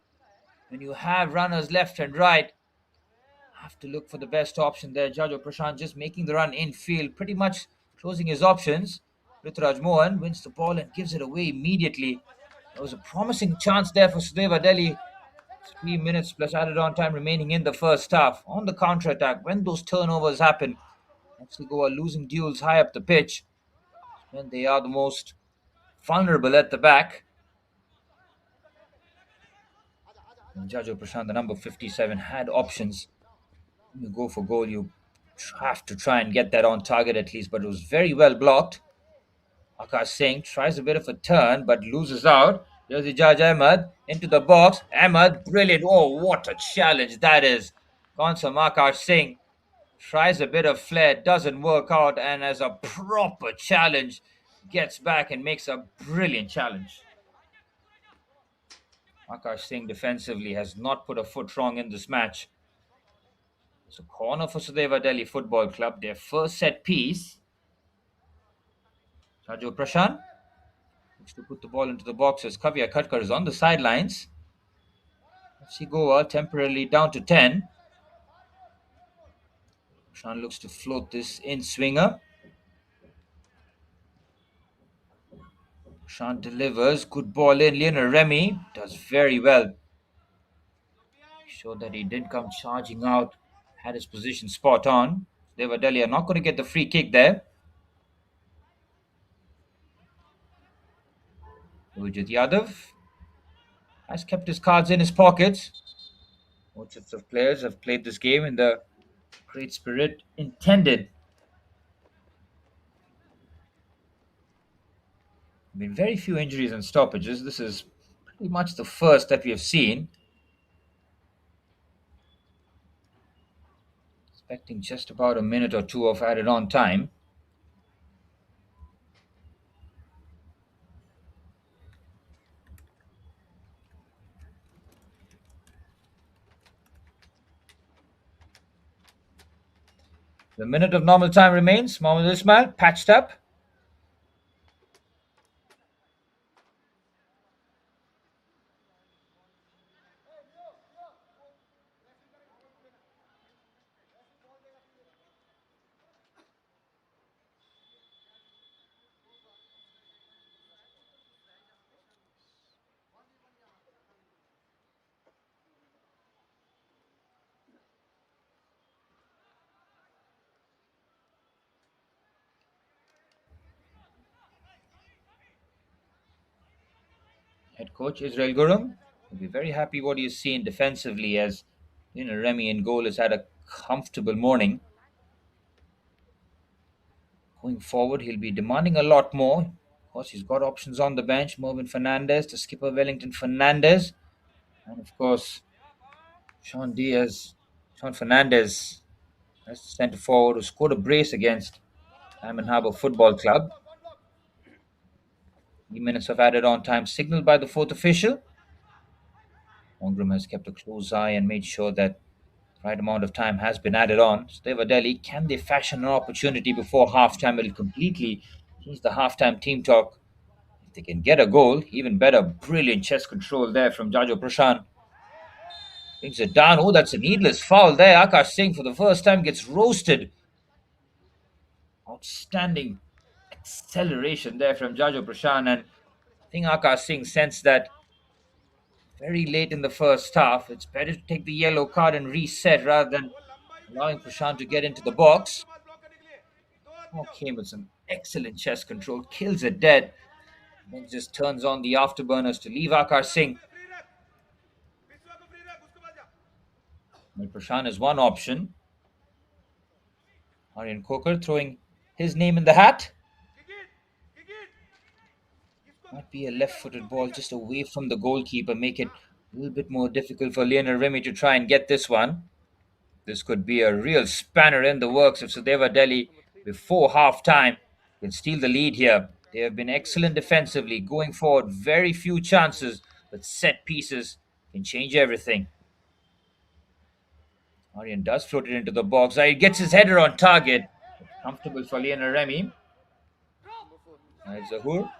When you have runners left and right, have to look for the best option there. Jajo Prashant just making the run infield, pretty much closing his options. Rituraj Mohan wins the ball and gives it away immediately. There was a promising chance there for Sudeva Delhi. 3 minutes plus added on time remaining in the first half. On the counter-attack, when those turnovers happen, FC Goa losing duels high up the pitch, when they are the most vulnerable at the back. And Jajo Prashant, the number 57, had options. When you go for goal, you have to try and get that on target at least, but it was very well blocked. Akash Singh tries a bit of a turn, but loses out. There's Ijaz Ahmed into the box. Ahmed, brilliant. Oh, what a challenge that is. Konsam Akash Singh tries a bit of flair, doesn't work out, and as a proper challenge, gets back and makes a brilliant challenge. Akash Singh defensively has not put a foot wrong in this match. It's a corner for Sudeva Delhi Football Club. Their first set piece. Rajo Prashant looks to put the ball into the boxes. Kavya Khatkar is on the sidelines. FC Goa temporarily down to 10. Prashant looks to float this in swinger. Prashant delivers. Good ball in. Lionel Remy does very well. Showed that he didn't come charging out. Had his position spot on. Sudeva Delhi are not going to get the free kick there. Vijay Yadav has kept his cards in his pockets. Most of players have played this game in the great spirit intended. I mean, very few injuries and stoppages. This is pretty much the first that we have seen. Expecting just about a minute or two of added on time. The minute of normal time remains. Mohammad Ismail patched up. Head coach Israel Gurum will be very happy what he's seen defensively as Remy in goal has had a comfortable morning. Going forward, he'll be demanding a lot more. Of course, he's got options on the bench. Mervyn Fernandez, the skipper Wellington Fernandez, and of course, Sean Fernandez, as the centre forward who scored a brace against Diamond Harbour Football Club. 3 minutes of added on time signaled by the fourth official. Mongram has kept a close eye and made sure that the right amount of time has been added on. Sudeva Delhi, can they fashion an opportunity before halftime? It'll completely change the halftime team talk. If they can get a goal, even better. Brilliant chest control there from Jajo Prashant. Brings it down. Oh, that's a needless foul there. Akash Singh for the first time gets roasted. Outstanding acceleration there from Jajo Prashant. And I think Akash Singh sensed that very late in the first half. It's better to take the yellow card and reset rather than allowing Prashant to get into the box. Came with some excellent chest control, kills it dead, then just turns on the afterburners to leave Akash Singh. Well, Prashant is one option. Aryan Kokar throwing his name in the hat. Might be a left-footed ball just away from the goalkeeper, make it a little bit more difficult for Lionel Remy to try and get this one. This could be a real spanner in the works if Sudeva Delhi, before half-time, can steal the lead here. They have been excellent defensively, going forward, very few chances, but set pieces can change everything. Aryan does float it into the box. He gets his header on target. Comfortable for Lionel Remy. Zahur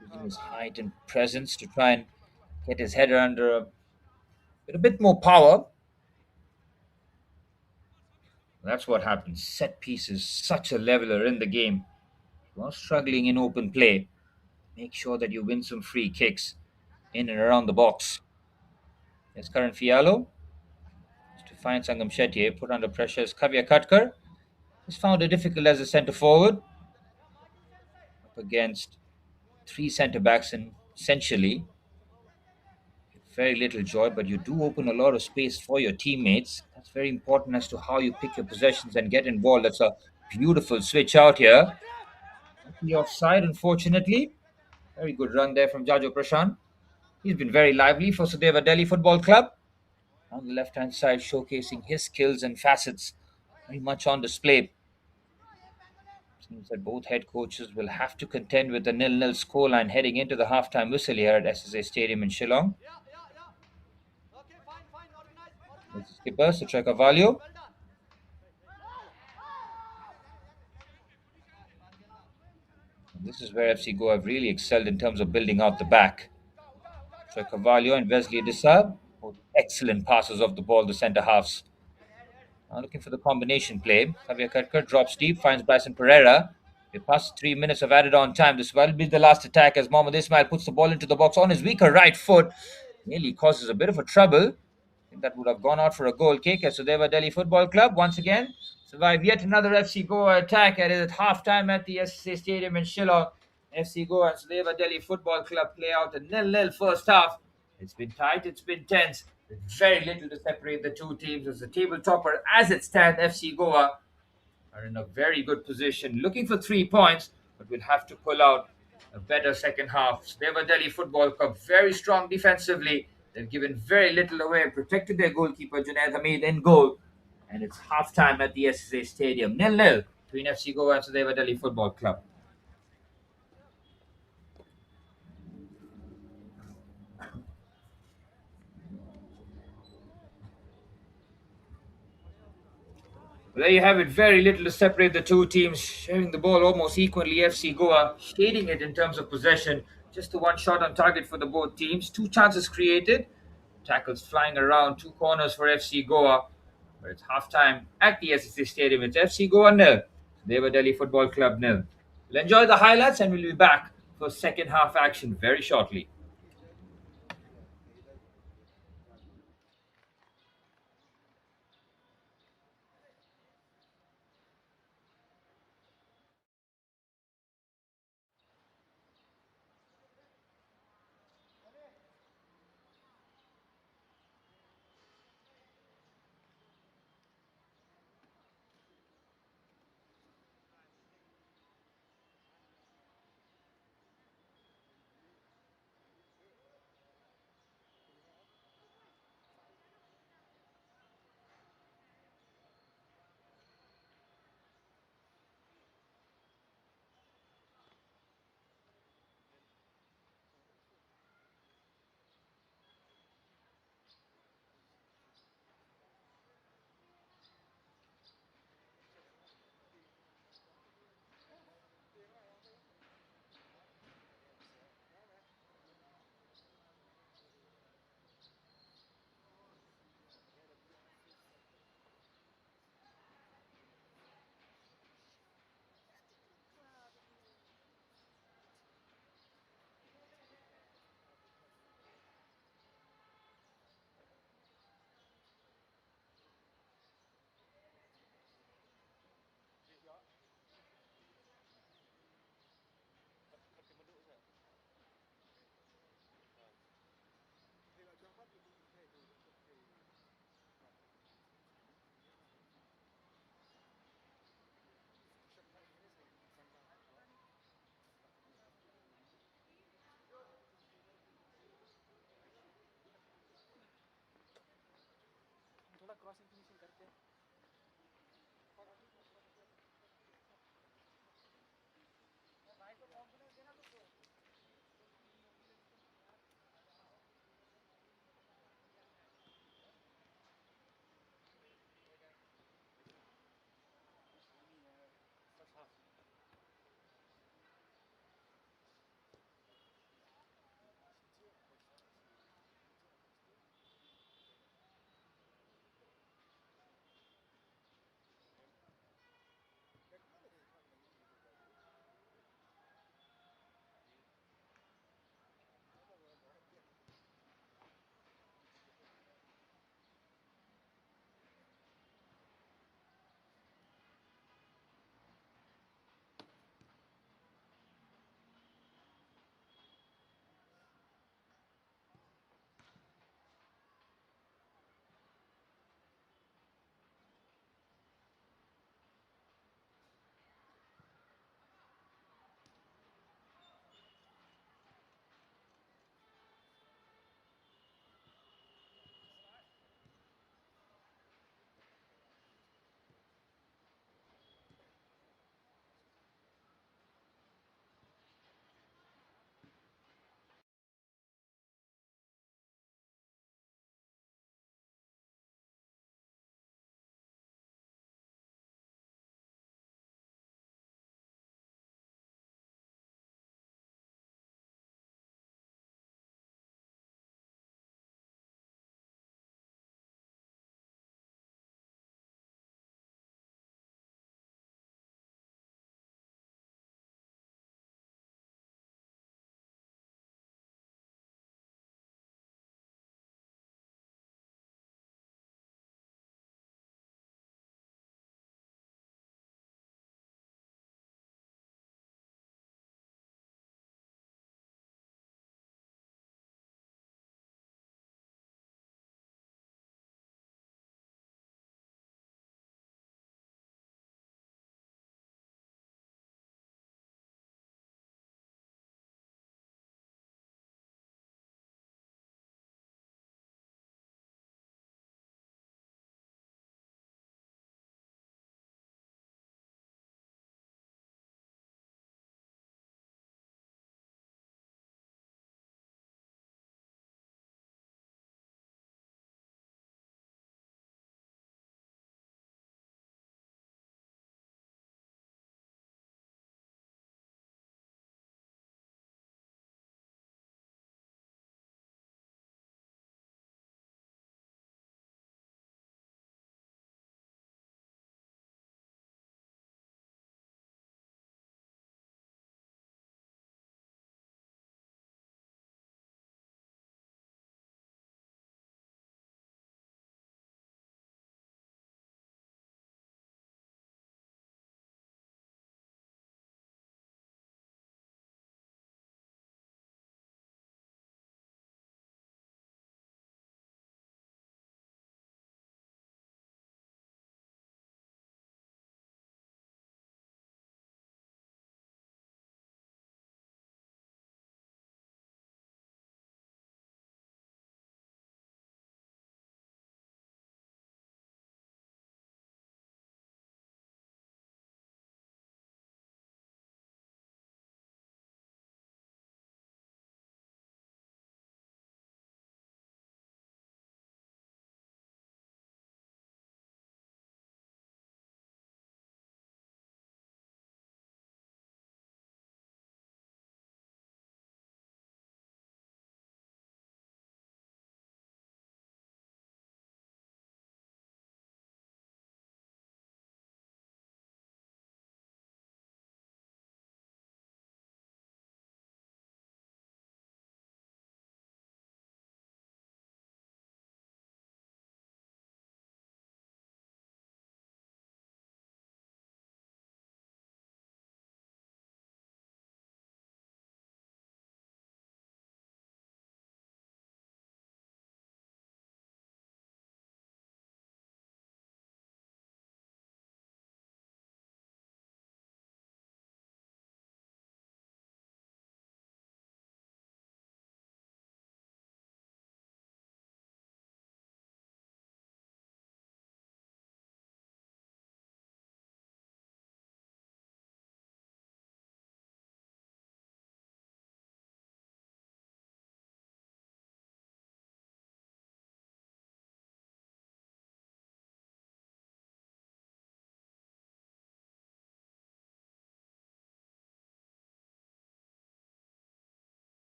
using his height and presence to try and get his header under with a bit more power. That's what happens. Set pieces, such a leveler in the game. You're struggling in open play. Make sure that you win some free kicks in and around the box. As Karan Fialo to find Sangam Shetty, put under pressure is Kavya Khatkar. He's found it difficult as a centre forward. Up against three centre backs, and essentially very little joy, but you do open a lot of space for your teammates. That's very important as to how you pick your possessions and get involved. That's a beautiful switch out here. The offside, unfortunately. Very good run there from Jajo Prashant. He's been very lively for Sudeva Delhi Football Club. On the left-hand side, showcasing his skills and facets very much on display. Seems that both head coaches will have to contend with the 0-0 scoreline heading into the halftime whistle here at SSA Stadium in Shillong. Skipper Suchai Carvalho This is where FC Goa have really excelled in terms of building out the back. So Carvalho and Wesley Adisa, both excellent passes off the ball, the centre halves. Now looking for the combination play. Javier Karkar drops deep, finds Bryson Pereira. We past 3 minutes of added on time. This will be the last attack as Mohamed Ismail puts the ball into the box on his weaker right foot. Nearly causes a bit of a trouble. I think that would have gone out for a goal kick as Sudeva Delhi Football Club once again survive yet another FC Goa attack at half-time at the SSA Stadium in Shillong. FC Goa and Sudeva Delhi Football Club play out a nil-nil first half. It's been tight, it's been tense. There's very little to separate the two teams as the table topper, as it stands, FC Goa, are in a very good position, looking for 3 points, but will have to pull out a better second half. Sudeva Delhi Football Club very strong defensively. They've given very little away, protected their goalkeeper Junaid Hamid in goal, and it's half time at the SSA Stadium, nil-nil between FC Goa and Sudeva Delhi Football Club. Well, there you have it. Very little to separate the two teams, sharing the ball almost equally. FC Goa shading it in terms of possession. Just the one shot on target for the both teams. Two chances created. Tackles flying around. Two corners for FC Goa. But it's halftime at the SSC Stadium. It's FC Goa nil. Deva Delhi Football Club nil. We'll enjoy the highlights and we'll be back for second half action very shortly.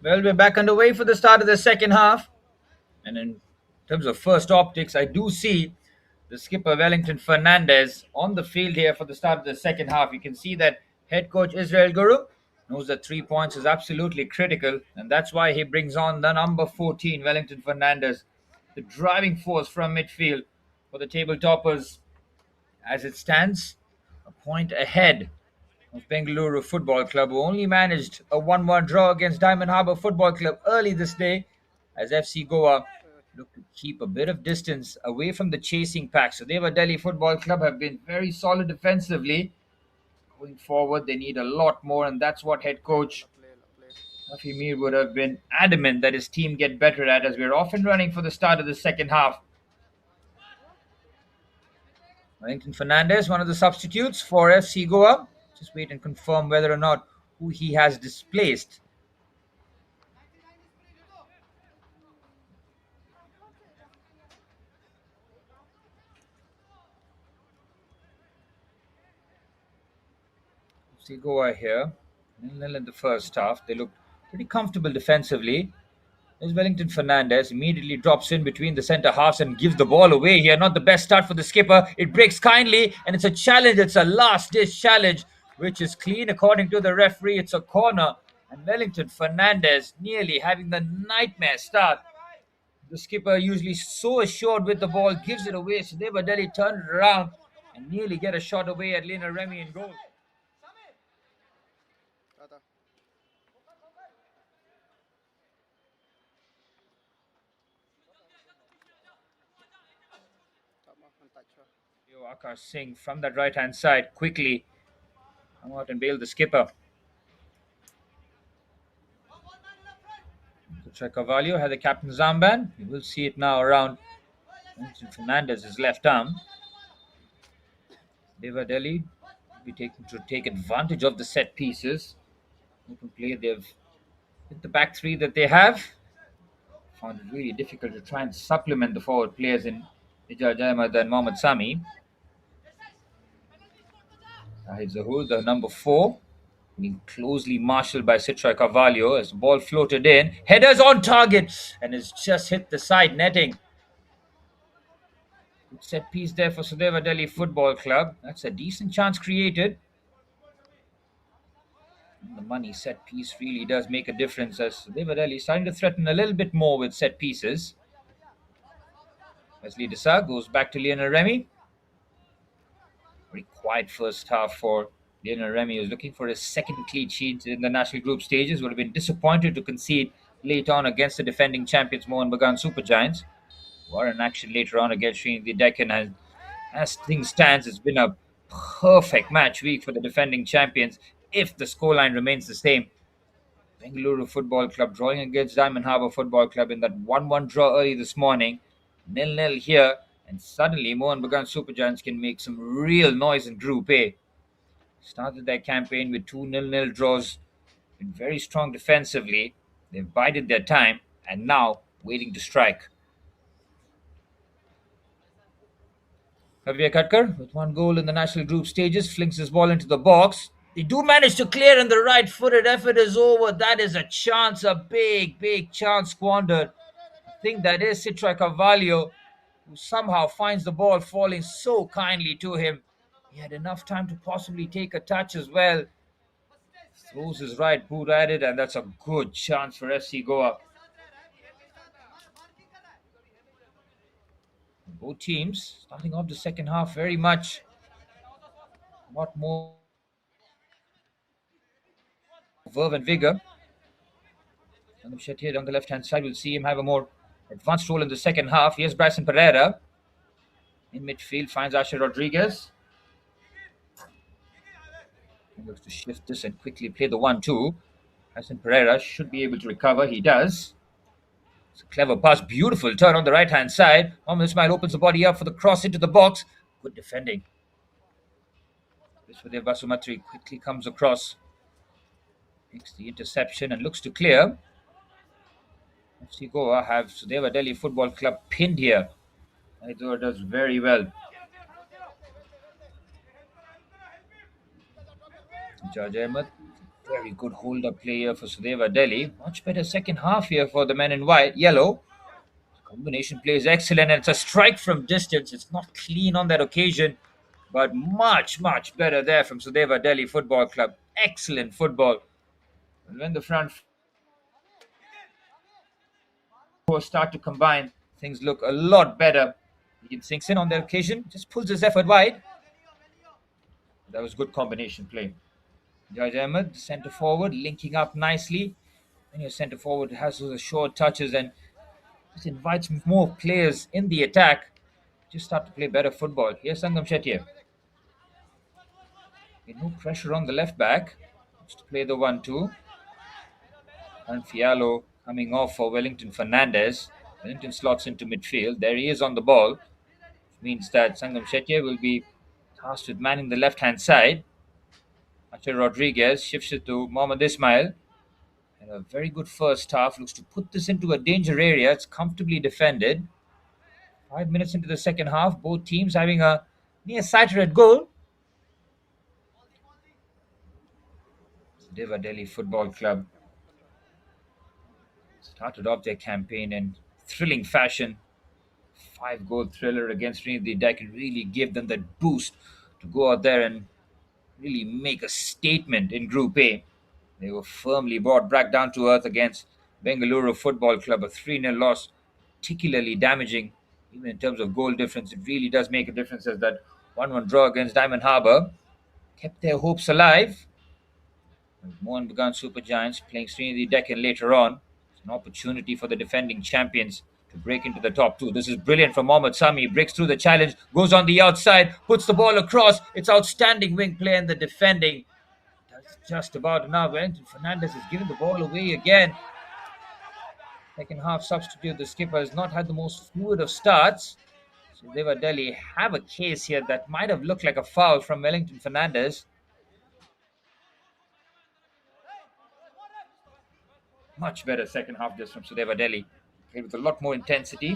Well, we're back underway for the start of the second half. And in terms of first optics, I do see the skipper Wellington Fernandez on the field here for the start of the second half. You can see that head coach Israel Guru knows that 3 points is absolutely critical, and that's why he brings on the number 14, Wellington Fernandez, the driving force from midfield for the table toppers as it stands, a point ahead of Bengaluru Football Club, who only managed a 1-1 draw against Diamond Harbour Football Club early this day, as FC Goa look to keep a bit of distance away from the chasing pack. So Sudeva Delhi Football Club have been very solid defensively. Going forward, they need a lot more, and that's what head coach Rafi Mir would have been adamant that his team get better at, as we're often running for the start of the second half. Wellington Fernandez, one of the substitutes for FC Goa. Just wait and confirm whether or not who he has displaced. FC Goa here, 0-0 in the first half. They looked pretty comfortable defensively. There's Wellington Fernandez, immediately drops in between the centre halves and gives the ball away here. Not the best start for the skipper. It breaks kindly, and it's a challenge. It's a last dish challenge, which is clean according to the referee. It's a corner, and Wellington Fernandez nearly having the nightmare start. The skipper, usually so assured with the ball, gives it away. So Sudeva Delhi turned it around and nearly get a shot away at Lena Remy in goal. Akash Singh from that right hand side quickly come out and bail the skipper. Carvalho had the captain's armband. You will see it now around Fernandez's left arm. Deva Delhi will be taken to take advantage of the set pieces. Open play, they've hit the back three that they have. Found it really difficult to try and supplement the forward players in Ijaz Ahmed and Mohammad Sami. Tahid Zahur, the number 4, being closely marshaled by Citra Carvalho as the ball floated in. Headers on target and has just hit the side netting. Good set piece there for Sudeva Delhi Football Club. That's a decent chance created. And the money set piece really does make a difference, as Sudeva Delhi is starting to threaten a little bit more with set pieces. Wesley Desa goes back to Lionel Remy. Very quiet first half for Lionel Remy, who's looking for his second clean sheet in the national group stages. Would have been disappointed to concede late on against the defending champions Mohun Bagan Super Giants, who are in action later on against Srinidhi Deccan. And as things stands, it's been a perfect match week for the defending champions if the scoreline remains the same. Bengaluru Football Club drawing against Diamond Harbour Football Club in that 1-1 draw early this morning. 0-0 here, and suddenly Mohun Bagan Super Giants can make some real noise in Group A. Started their campaign with 2-0 draws, been very strong defensively. They've bided their time and now waiting to strike. Javier Katkar, with 1 goal in the national group stages, flings his ball into the box. They do manage to clear, and the right-footed effort is over. That is a chance, a big chance squandered. I think that is Citra Carvalho, who somehow finds the ball falling so kindly to him. He had enough time to possibly take a touch as well. Throws his right boot at it, and that's a good chance for FC Goa. Both teams starting off the second half very much a lot more verve and vigor. And Shetty on the left hand side, we'll see him have a more advanced role in the second half. Here's Bryson Pereira in midfield, finds Asher Rodriguez. He looks to shift this and quickly play the 1-2. Bryson Pereira should be able to recover. He does. It's a clever pass, beautiful turn on the right hand side. Mohamed Ismail opens the body up for the cross into the box. Good defending. Vishwadev Basumatri quickly comes across, makes the interception and looks to clear. FC Goa have Sudeva Delhi Football Club pinned here. Aidor does very well. Judge Ahmed Very good hold-up play here for Sudeva Delhi. Much better second half here for the men in white, yellow. Combination play is excellent, and it's a strike from distance. It's not clean on that occasion, but much, much better there from Sudeva Delhi Football Club. Excellent football. And when the front four start to combine, things look a lot better. He sinks in on that occasion, just pulls his effort wide. That was good combination play. Judge Ahmed, centre forward, linking up nicely. When your centre forward has those short touches and just invites more players in the attack, just start to play better football. Here's Sangam Shetty. No pressure on the left back. Just to play the 1-2. And Fialo coming off for Wellington Fernandez. Wellington slots into midfield. There he is on the ball. Which means that Sangam Shetty will be tasked with manning the left-hand side. Acher Rodriguez shifts it to Mohamed Ismail. And a very good first half. Looks to put this into a danger area. It's comfortably defended. 5 minutes into the second half. Both teams having a near-sighted at goal. Sudeva Delhi Football Club started off their campaign in thrilling fashion. 5-goal thriller against Trinity that can really give them that boost to go out there and really make a statement in Group A. They were firmly brought back down to earth against Bengaluru Football Club. A 3-0 loss, particularly damaging, even in terms of goal difference. It really does make a difference as that 1-1 draw against Diamond Harbour kept their hopes alive. Mohan Bagan Super Giants playing Srinidhi Deccan later on. It's an opportunity for the defending champions to break into the top two. This is brilliant from Mohammad Sami. Breaks through the challenge, goes on the outside, puts the ball across. It's outstanding wing play and the defending. That's just about enough. Wellington Fernandez is giving the ball away again. Second half substitute. The skipper has not had the most fluid of starts. So Deva Delhi have a case here that might have looked like a foul from Wellington Fernandez. Much better second half just from Sudeva Delhi. Played with a lot more intensity.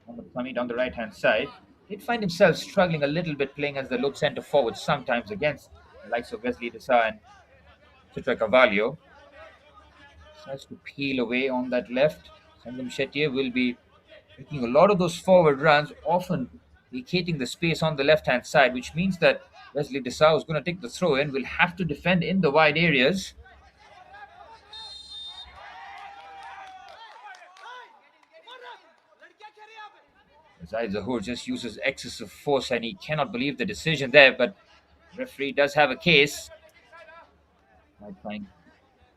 Mohammad Sami down the right hand side. He'd find himself struggling a little bit playing as the loop centre forward sometimes against the likes of Wesley Desa and Chitra Carvalho. Tries to peel away on that left. Sangam Shetty will be making a lot of those forward runs, often vacating the space on the left hand side, which means that Wesley Desa is going to take the throw in, will have to defend in the wide areas. Zaid Zahoor just uses excessive force and he cannot believe the decision there, but the referee does have a case. Might try and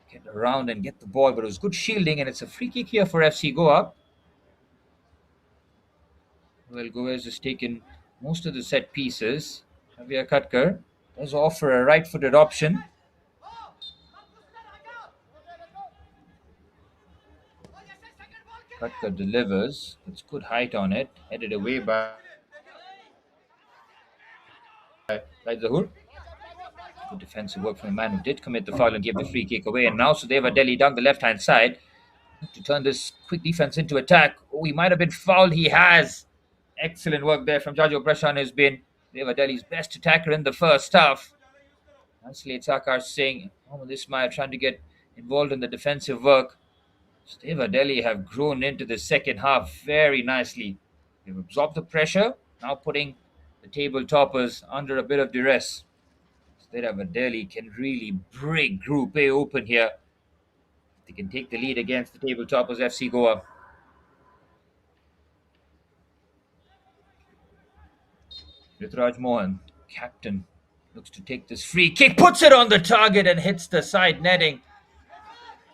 get around and get the ball, but it was good shielding and it's a free kick here for FC Goa. Well, Goaz has taken most of the set pieces. Javier Katkar does offer a right-footed option. Katkar delivers. It's good height on it. Headed away by Zahoor. Good defensive work from the man who did commit the foul and gave the free kick away. And now Sudeva Delhi down the left-hand side to turn this quick defense into attack. Oh, he might have been fouled. He has. Excellent work there from Jajo Prashan, who's been Sudeva Delhi's best attacker in the first half. Nicely, Sakar saying, Mohammad Ismail trying to get involved in the defensive work. Sudeva Delhi have grown into the second half very nicely. They've absorbed the pressure, now putting the table toppers under a bit of duress. Sudeva Delhi can really break Group A open here. They can take the lead against the table toppers FC Goa. Rituraj Mohan, captain, looks to take this free kick, puts it on the target and hits the side netting.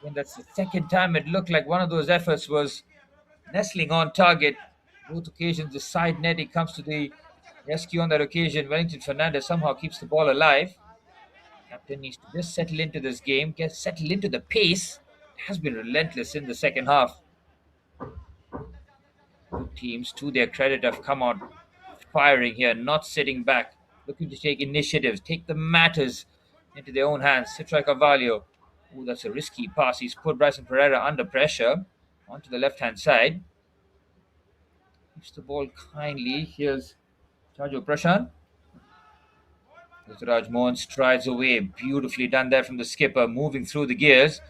And that's the second time it looked like one of those efforts was nestling on target. Both occasions, the side netting comes to the rescue on that occasion. Wellington Fernandez somehow keeps the ball alive. Captain needs to just settle into this game, get settled into the pace. It has been relentless in the second half. Both teams, to their credit, have come out firing here, not sitting back, looking to take initiatives, take the matters into their own hands. Citra Carvalho. Oh, that's a risky pass. He's put Bryson Pereira under pressure. Onto the left-hand side. Keeps the ball kindly. Here's Chajo Prashant. Raj Mohan strides away. Beautifully done there from the skipper, moving through the gears.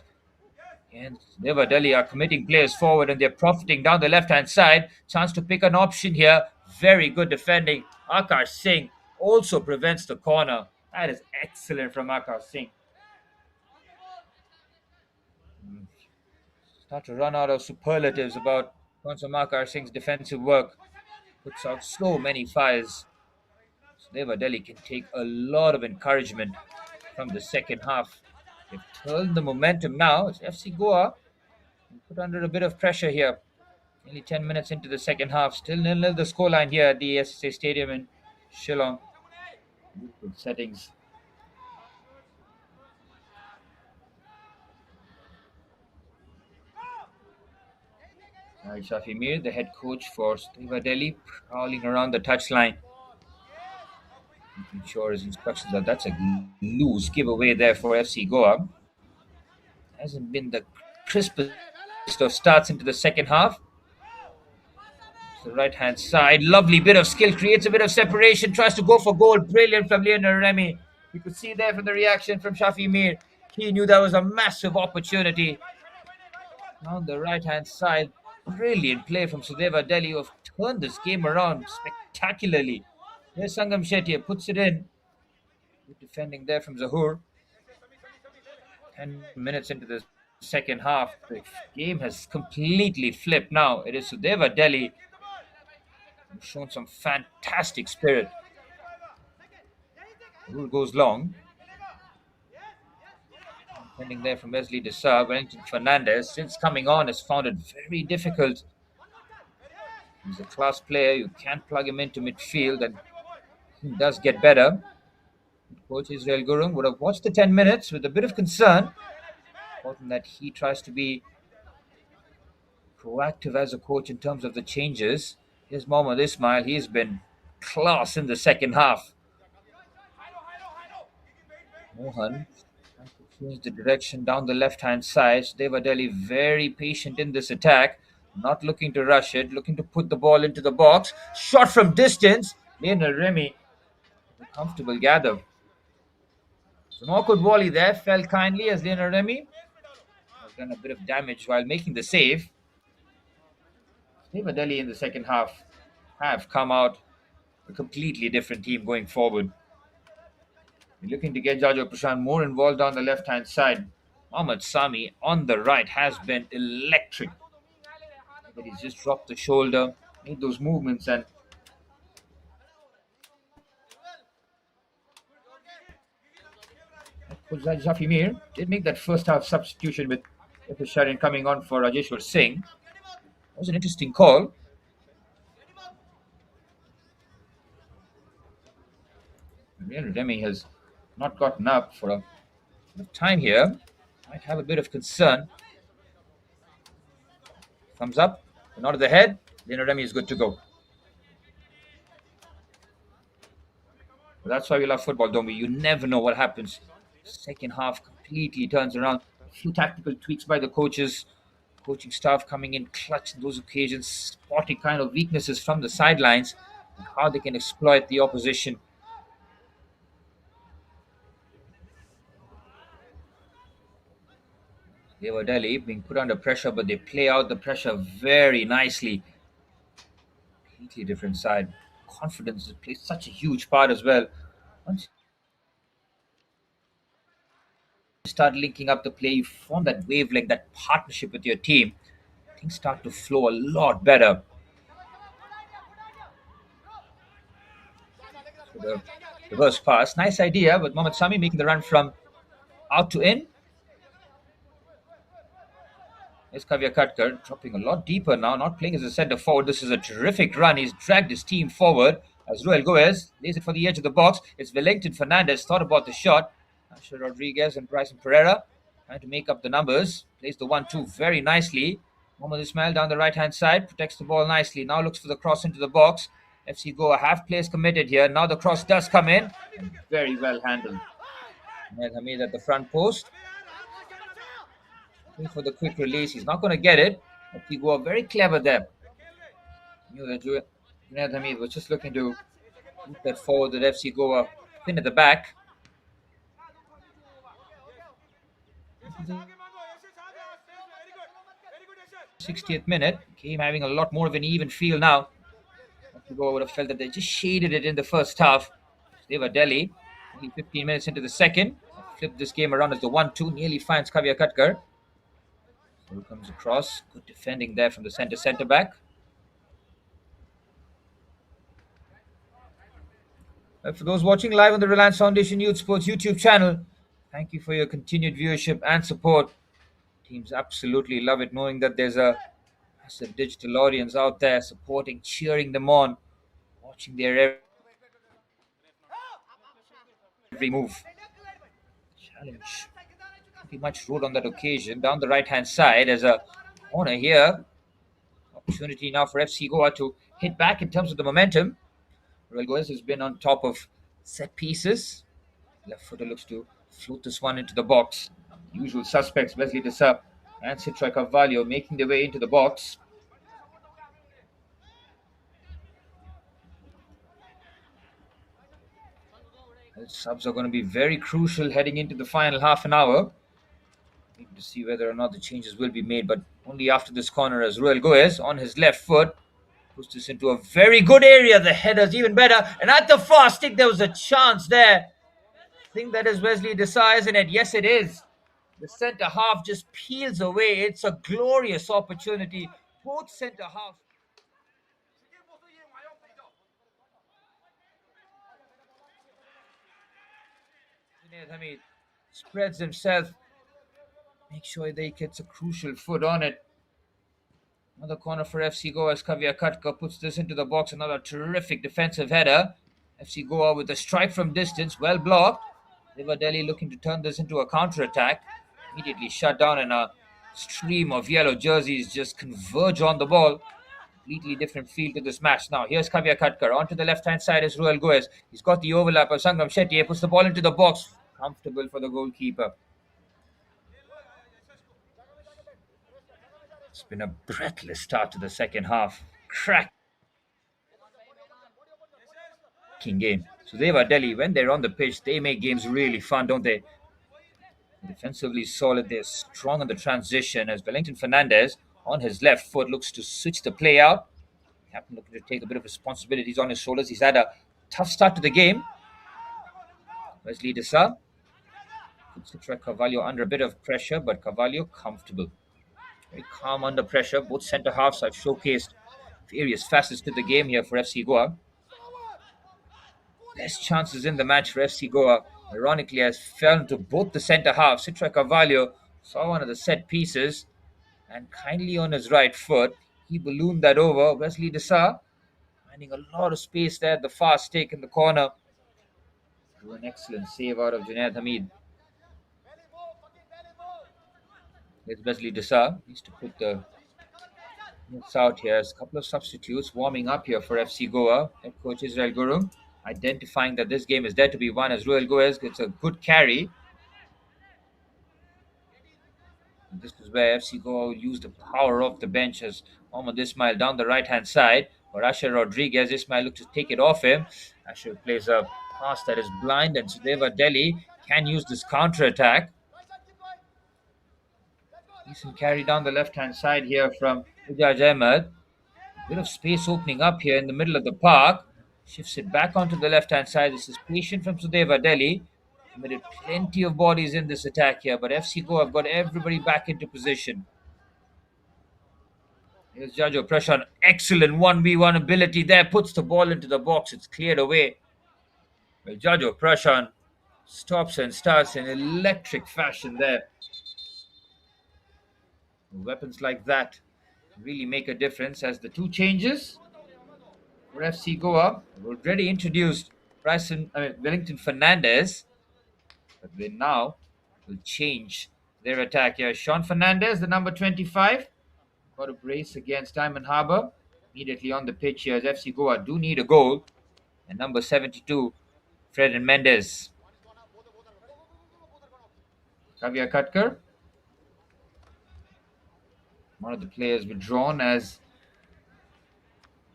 And Sudeva Delhi are committing players forward and they're profiting down the left hand side. Chance to pick an option here. Very good defending. Akash Singh also prevents the corner. That is excellent from Akash Singh. Start to run out of superlatives about Akash Singh's defensive work. Puts out so many fires. Sudeva Delhi can take a lot of encouragement from the second half. They've turned the momentum now. It's FC Goa put under a bit of pressure here. Nearly 10 minutes into the second half. Still nil-nil the scoreline here at the SSA Stadium in Shillong. Good settings. Shafi Mir, the head coach for Sudeva Delhi, prowling around the touchline. Making sure his instructions are that's a loose giveaway there for FC Goa. Hasn't been the crispest of starts into the second half. The right hand side, lovely bit of skill, creates a bit of separation, tries to go for goal. Brilliant from Lionel Remy. You could see there from the reaction from Shafi Mir. He knew that was a massive opportunity. On the right hand side, brilliant play from Sudeva Delhi, who have turned this game around spectacularly. There's Sangam Shetty, puts it in. Good defending there from Zahur. 10 minutes into the second half, the game has completely flipped now. It is Sudeva Delhi who've shown some fantastic spirit. Rule goes long. Defending there from Wesley Dessar. Wellington Fernandez, since coming on, has found it very difficult. He's a class player. You can't plug him into midfield, and he does get better. Coach Israel Gurung would have watched the 10 minutes with a bit of concern. Important that he tries to be proactive as a coach in terms of the changes. Here's Mohammad Ismail. He's been class in the second half. Mohan trying to change the direction down the left-hand side. Deva Delhi very patient in this attack. Not looking to rush it. Looking to put the ball into the box. Shot from distance. Lionel Remy. A comfortable gather. An awkward volley there. Fell kindly as Lionel Remy has done a bit of damage while making the save. Deva Delhi in the second half have come out a completely different team going forward. We're looking to get Jajo Prashant more involved on the left-hand side. Mohammad Sami on the right has been electric. But he's just dropped the shoulder, made those movements, and Jafi Mir did make that first half substitution with Sharin coming on for Rajeshwar Singh. That was an interesting call. Remy has not gotten up for a bit of time here. Might have a bit of concern. Thumbs up, a nod of the head. Remy is good to go. But that's why we love football, don't we? You never know what happens. Second half completely turns around. A few tactical tweaks by the coaches, coaching staff coming in clutch in those occasions, spotting kind of weaknesses from the sidelines and how they can exploit the opposition. They were Delhi being put under pressure, but they play out the pressure very nicely. Completely different side. Confidence plays such a huge part as well. Once you start linking up the play, you form that wavelength, that partnership with your team. Things start to flow a lot better. So the reverse pass, nice idea, but Mohammad Sami making the run from out to in. There's Kavya Katkar dropping a lot deeper now, not playing as a centre forward. This is a terrific run. He's dragged his team forward as Ruel Goes lays it for the edge of the box. It's Wellington Fernandez thought about the shot. Asher Rodriguez and Bryson Pereira trying to make up the numbers. Plays the 1-2 very nicely. Mohammad Ismail down the right-hand side. Protects the ball nicely. Now looks for the cross into the box. FC Goa half players committed here. Now the cross does come in. And very well handled. Ahmed Hamid at the front post. Looking for the quick release. He's not going to get it. FC Goa very clever there. Knew that Junaid Hamid was just looking to move that forward with FC Goa pin at the back. 60th minute, game having a lot more of an even feel now. People would have felt that they just shaded it in the first half. Sudeva Delhi, only 15 minutes into the second, flipped this game around as the 1-2, nearly finds Kavya Katkar. Who comes across, good defending there from the centre back. For those watching live on the Reliance Foundation Youth Sports YouTube channel, thank you for your continued viewership and support. Teams absolutely love it, knowing that there's a massive digital audience out there supporting, cheering them on, watching their every move. Challenge pretty much ruled on that occasion. Down the right-hand side as a corner here. Opportunity now for FC Goa to hit back in terms of the momentum. Reliance has been on top of set pieces. Left footer looks to float this one into the box. Usual suspects, Wesley Desa and Citra Carvalho making their way into the box. The subs are going to be very crucial heading into the final half an hour. Need to see whether or not the changes will be made, but only after this corner as Ruel Goes on his left foot puts this into a very good area. The header's even better, and at the far stick there was a chance there. I think that is Wesley Desai, isn't it? Yes, it is. The centre half just peels away. It's a glorious opportunity. Both centre halves. Hamid spreads himself. Make sure they gets a crucial foot on it. Another corner for FC Goa as Kavya Katka puts this into the box. Another terrific defensive header. FC Goa with a strike from distance, well blocked. Sudeva Delhi looking to turn this into a counter-attack. Immediately shut down, and a stream of yellow jerseys just converge on the ball. Completely different feel to this match. Now, here's Kavya Katkar. Onto the left-hand side is Ruel Goes. He's got the overlap of Sangram Shetty. Puts the ball into the box. Comfortable for the goalkeeper. It's been a breathless start to the second half. Cracking game. So Sudeva Delhi, when they're on the pitch, they make games really fun, don't they? Defensively solid, they're strong on the transition as Wellington Fernandez on his left foot looks to switch the play out. Captain looking to take a bit of responsibilities on his shoulders. He's had a tough start to the game. Wesley Desa puts Citra Carvalho under a bit of pressure, but Carvalho comfortable. Very calm under pressure. Both centre halves have showcased various facets to the game here for FC Goa. Best chances in the match for FC Goa, ironically, has fallen to both the centre halves. Citra Carvalho saw one of the set pieces and kindly on his right foot, he ballooned that over. Wesley Desa finding a lot of space there at the far stick in the corner. Do an excellent save out of Junaid Hamid. There's Wesley Desa. Needs to put the nets out here. There's a couple of substitutes warming up here for FC Goa. Head coach Israel Guru identifying that this game is there to be won as Ruel Goes gets a good carry. This is where FC Goa will use the power of the bench as Mohamed Ismail down the right-hand side. For Asher Rodriguez, Ismail looks to take it off him. Asher plays a pass that is blind, and Sudeva Delhi can use this counter-attack. Decent carry down the left-hand side here from Ujaj Ahmed. Bit of space opening up here in the middle of the park. Shifts it back onto the left-hand side. This is patient from Sudeva Delhi. Committed plenty of bodies in this attack here, but FC Goa have got everybody back into position. Here's Jajo Prashan. Excellent 1v1 ability there. Puts the ball into the box. It's cleared away. Well, Jajo Prashan stops and starts in electric fashion there. Weapons like that really make a difference as the two changes for FC Goa. We've already introduced Wellington Fernandez, but they now will change their attack here. Sean Fernandez, the number 25, got a brace against Diamond Harbour. Immediately on the pitch here as FC Goa do need a goal. And number 72, Fred and Mendes. Kavya Katkar, one of the players withdrawn as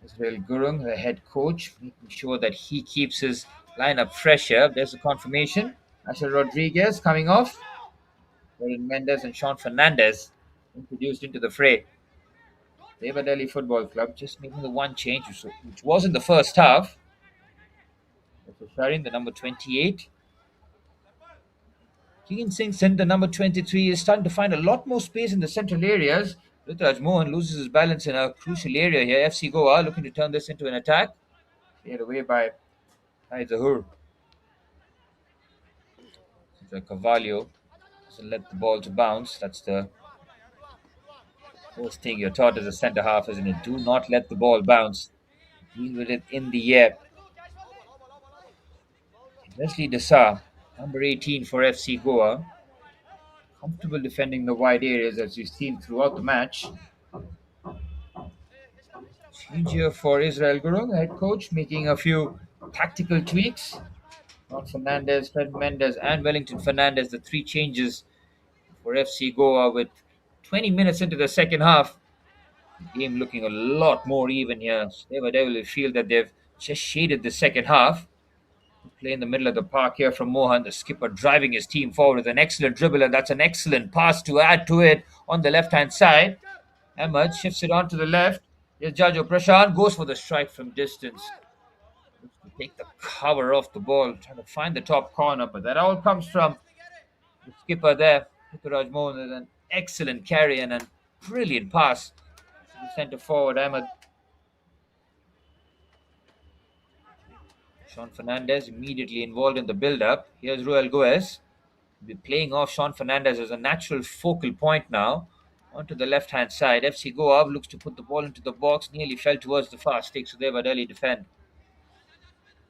Israel Gurung, the head coach, making sure that he keeps his Line up fresh here. There's a confirmation. Asher Rodriguez coming off. Roland Mendes and Sean Fernandez introduced into the fray. Deva Delhi Football Club just making the one change, which was in the first half. That's Sharin, the number 28. Keegan Singh, the number 23, is starting to find a lot more space in the central areas. Rituraj Mohan loses his balance in a crucial area here. FC Goa looking to turn this into an attack. Cleared away by Zahur. Carvalho doesn't let the ball to bounce. That's the first thing you're taught as a centre half, isn't it? Do not let the ball bounce. Deal with it in the air. Wesley Desa, number 18 for FC Goa. Comfortable defending the wide areas as we've seen throughout the match. Change here for Israel Gurung, head coach, making a few tactical tweaks. Ron Fernandez, Fred Mendes, and Wellington Fernandez, the three changes for FC Goa with 20 minutes into the second half. The game looking a lot more even here. Sudeva will feel that they've just shaded the second half. Play in the middle of the park here from Mohan, the skipper driving his team forward with an excellent dribble, and that's an excellent pass to add to it on the left-hand side. Ahmed shifts it on to the left. Here's Jajo Prashant, goes for the strike from distance. Looks to take the cover off the ball, trying to find the top corner, but that all comes from the skipper there. Rituraj Mohan with an excellent carry and a brilliant pass to the centre forward, Ahmed. Sean Fernandez immediately involved in the build-up. Here's Ruel Goes. Be playing off Sean Fernandez as a natural focal point now. Onto the left-hand side. FC Goa looks to put the ball into the box. Nearly fell towards the far stick. Sudeva Delhi defend.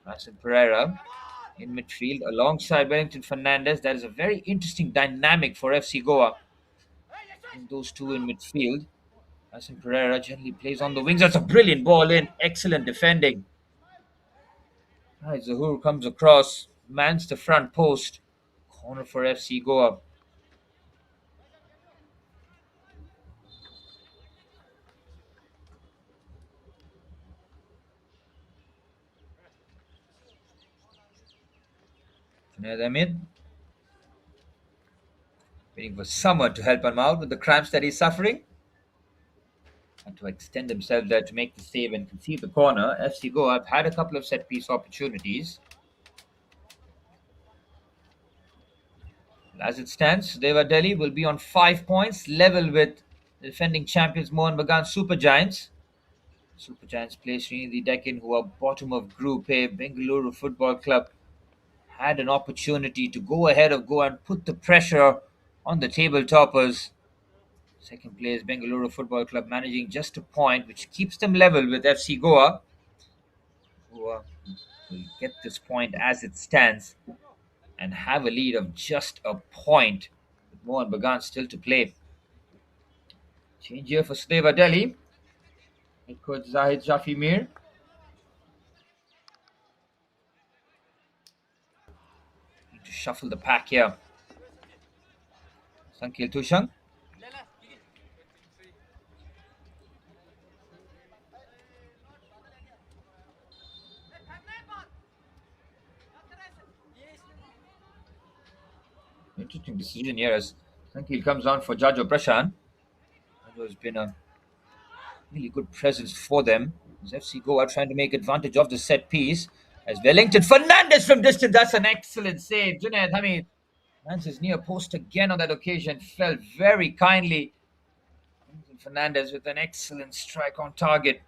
Hassan Pereira in midfield alongside Wellington Fernandez. That is a very interesting dynamic for FC Goa. And those two in midfield. Hassan Pereira gently plays on the wings. That's a brilliant ball in. Excellent defending. Right, Zahur comes across. Mans the front post. Corner for FC Goa. Junaid Ahmed waiting for someone to help him out with the cramps that he's suffering. And to extend himself there to make the save and concede the corner. FC Goa have had a couple of set piece opportunities. As it stands, Deva Delhi will be on 5 points, level with the defending champions Mohan Bagan Super Giants. Super Giants play Srinidhi Deccan, who are bottom of Group A. Bengaluru Football Club had an opportunity to go ahead of Goa and put the pressure on the table toppers. Second place, Bengaluru Football Club managing just a point, which keeps them level with FC Goa, who will get this point as it stands and have a lead of just a point with Mohan Bagan still to play. Change here for Sudeva Delhi. Head coach Zahid Jafi Mir. Need to shuffle the pack here. Sankil Tushang. Interesting decision here as Sankil comes on for Jajo Prashant. Jajo has been a really good presence for them. As FC Goa trying to make advantage of the set piece. As Wellington Fernandez from distance, that's an excellent save. Junaid Hamid lands his near post again on that occasion. Fell very kindly. Wellington Fernandez with an excellent strike on target.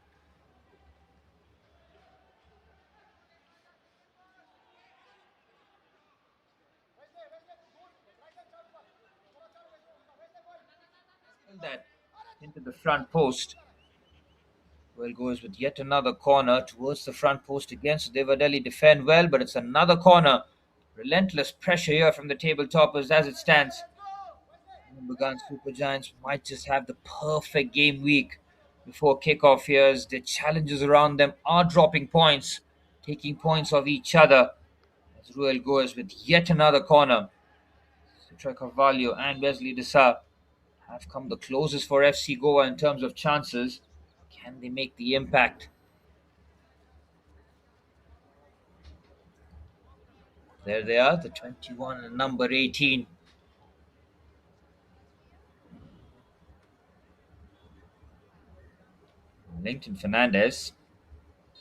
That into the front post. Well goes with yet another corner towards the front post again. So Deva Delhi defend well, but it's another corner. Relentless pressure here from the table toppers as it stands. Bagan Super Giants might just have the perfect game week before kickoff here as the challenges around them are dropping points, taking points of each other. As Ruel goes with yet another corner. Citra Carvalho and Wesley Desa have come the closest for FC Goa in terms of chances. Can they make the impact? There they are, the 21 and number 18. Linton Fernandez.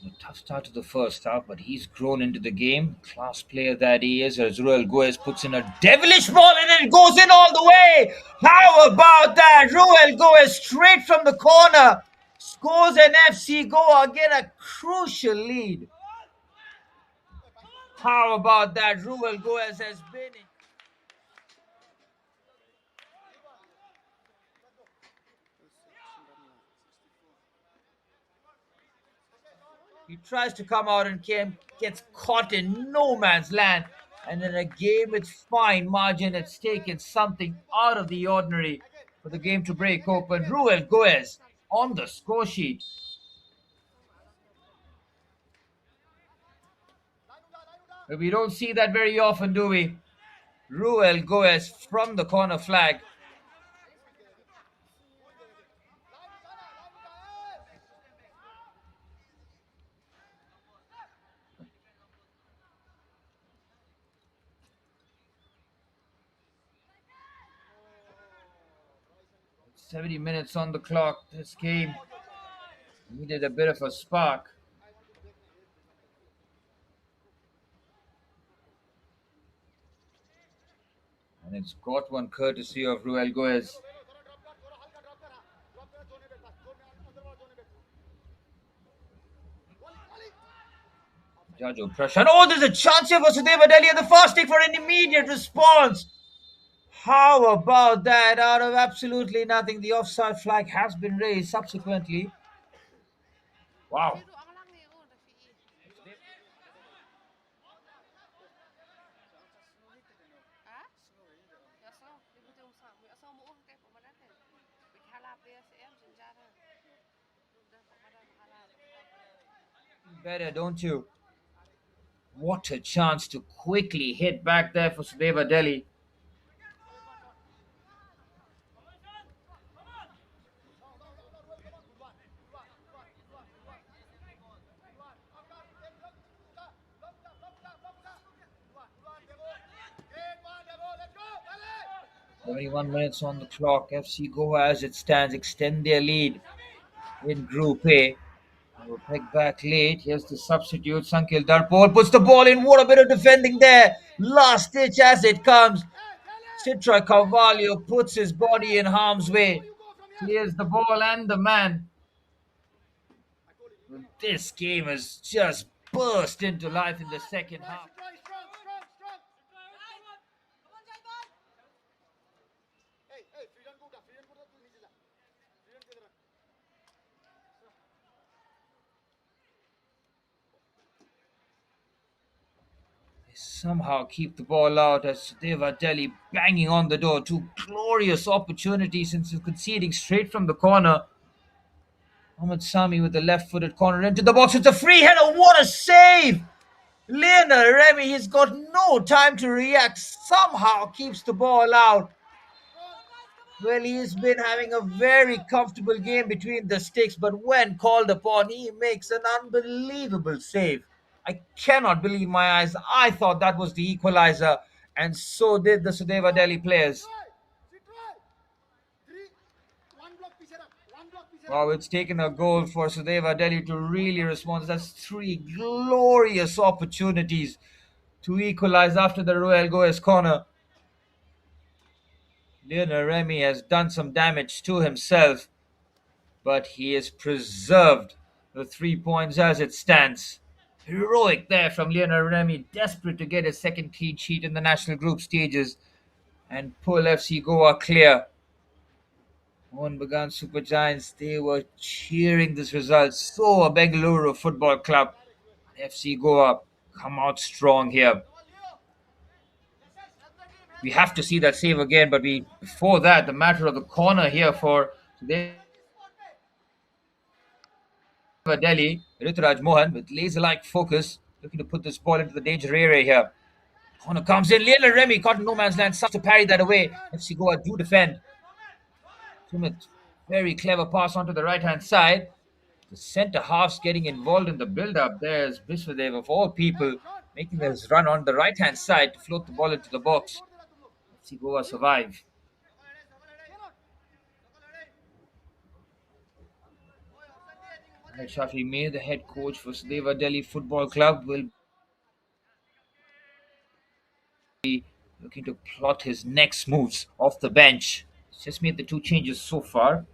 A tough start to the first half, but he's grown into the game. Class player that he is, as Ruel Goes puts in a devilish ball and it goes in all the way. How about that? Ruel Goes straight from the corner. Scores an FC Goa, get a crucial lead. How about that? Ruel Goes has been. He tries to come out and gets caught in no man's land. And in a game with fine margin at stake, it's something out of the ordinary for the game to break open. Ruel Goes on the score sheet. But we don't see that very often, do we? Ruel Goes from the corner flag. "70 minutes on the clock. This game needed a bit of a spark. And it's got one courtesy of Ruel Goes. Jajo pressure. Oh, there's a chance here for Sudeva Delhi at the fast take for an immediate response. How about that? Out of absolutely nothing, the offside flag has been raised subsequently. Wow. Better, don't you? What a chance to quickly hit back there for Sudeva Delhi. "21 minutes on the clock. FC Goa, as it stands, extend their lead in Group A. They were pegged back late. Here's the substitute. Sankil Darpol puts the ball in. What a bit of defending there. Last ditch as it comes. Citra Carvalho puts his body in harm's way. Clears the ball and the man. This game has just burst into life in the second half. They somehow keep the ball out as Sudeva Delhi banging on the door. Two glorious opportunities since conceding straight from the corner. Mohamed Sami with the left-footed corner into the box. It's a free header. What a save! Lionel Remy, he's got no time to react. Somehow keeps the ball out. Well, he's been having a very comfortable game between the sticks, but when called upon, he makes an unbelievable save. I cannot believe my eyes. I thought that was the equalizer, and so did the Sudeva Delhi players. Wow, it's taken a goal for Sudeva Delhi to really respond. That's three glorious opportunities to equalize after the Royal Goes corner. Lionel Remy has done some damage to himself, but he has preserved the 3 points as it stands. Heroic there from Lionel Remy, desperate to get his second clean sheet in the national group stages and pull FC Goa clear. Mohan Bagan Super Giants, they were cheering this result. So a Bengaluru Football Club, FC Goa come out strong here. We have to see that save again, but before that, the matter of the corner here for Delhi, Rituraj Mohan with laser-like focus, looking to put this ball into the danger area here. Corner comes in, Lionel Remy caught in no man's land, starts to parry that away. FC Goa do defend. Sumit, very clever pass onto the right-hand side. The centre half's getting involved in the build-up. There's Biswadev of all people making this run on the right hand side to float the ball into the box. Let's see Goa survive. Shafi Mir, the head coach for Sudeva Delhi Football Club, will be looking to plot his next moves off the bench. He's just made the two changes so far.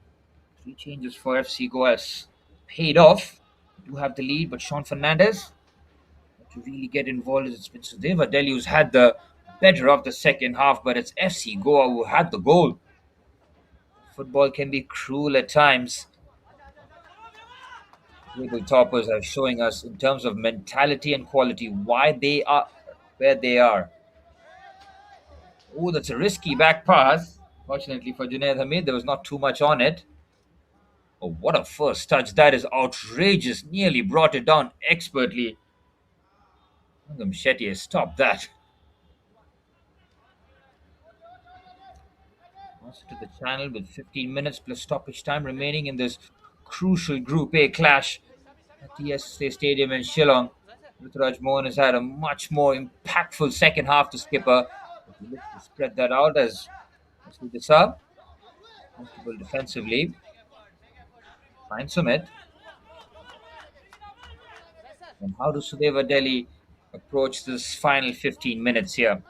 Three changes for FC Goa's paid off. We do have the lead, but Sean Fernandez to really get involved. It's been Sudeva Delhi who's had the better of the second half, but it's FC Goa who had the goal. Football can be cruel at times. Table toppers are showing us, in terms of mentality and quality, why they are where they are. Oh, that's a risky back pass. Fortunately for Junaid Hamid, there was not too much on it. Oh, what a first touch. That is outrageous. Nearly brought it down expertly. Angam Shetty has stopped that. Also to the channel with 15 minutes plus stoppage time remaining in this crucial Group A clash at the SSA Stadium in Shillong. Ruturaj Mohan has had a much more impactful second half to skipper. He looks to spread that out as Sudesa, comfortable defensively. Finds Sumit. And how does Sudeva Delhi approach this final 15 minutes here?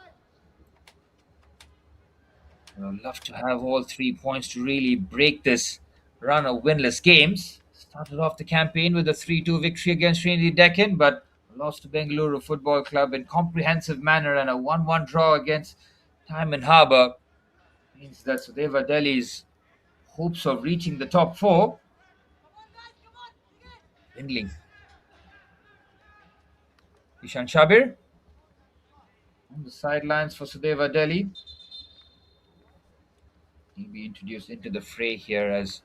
I'd love to have all 3 points to really break this run of winless games. Started off the campaign with a 3-2 victory against Trinity Deccan, but lost to Bengaluru Football Club in comprehensive manner, and a 1-1 draw against Diamond Harbour means that Sudeva Delhi's hopes of reaching the top four dwindling. Ishan Shabir on the sidelines for Sudeva Delhi. He'll be introduced into the fray here as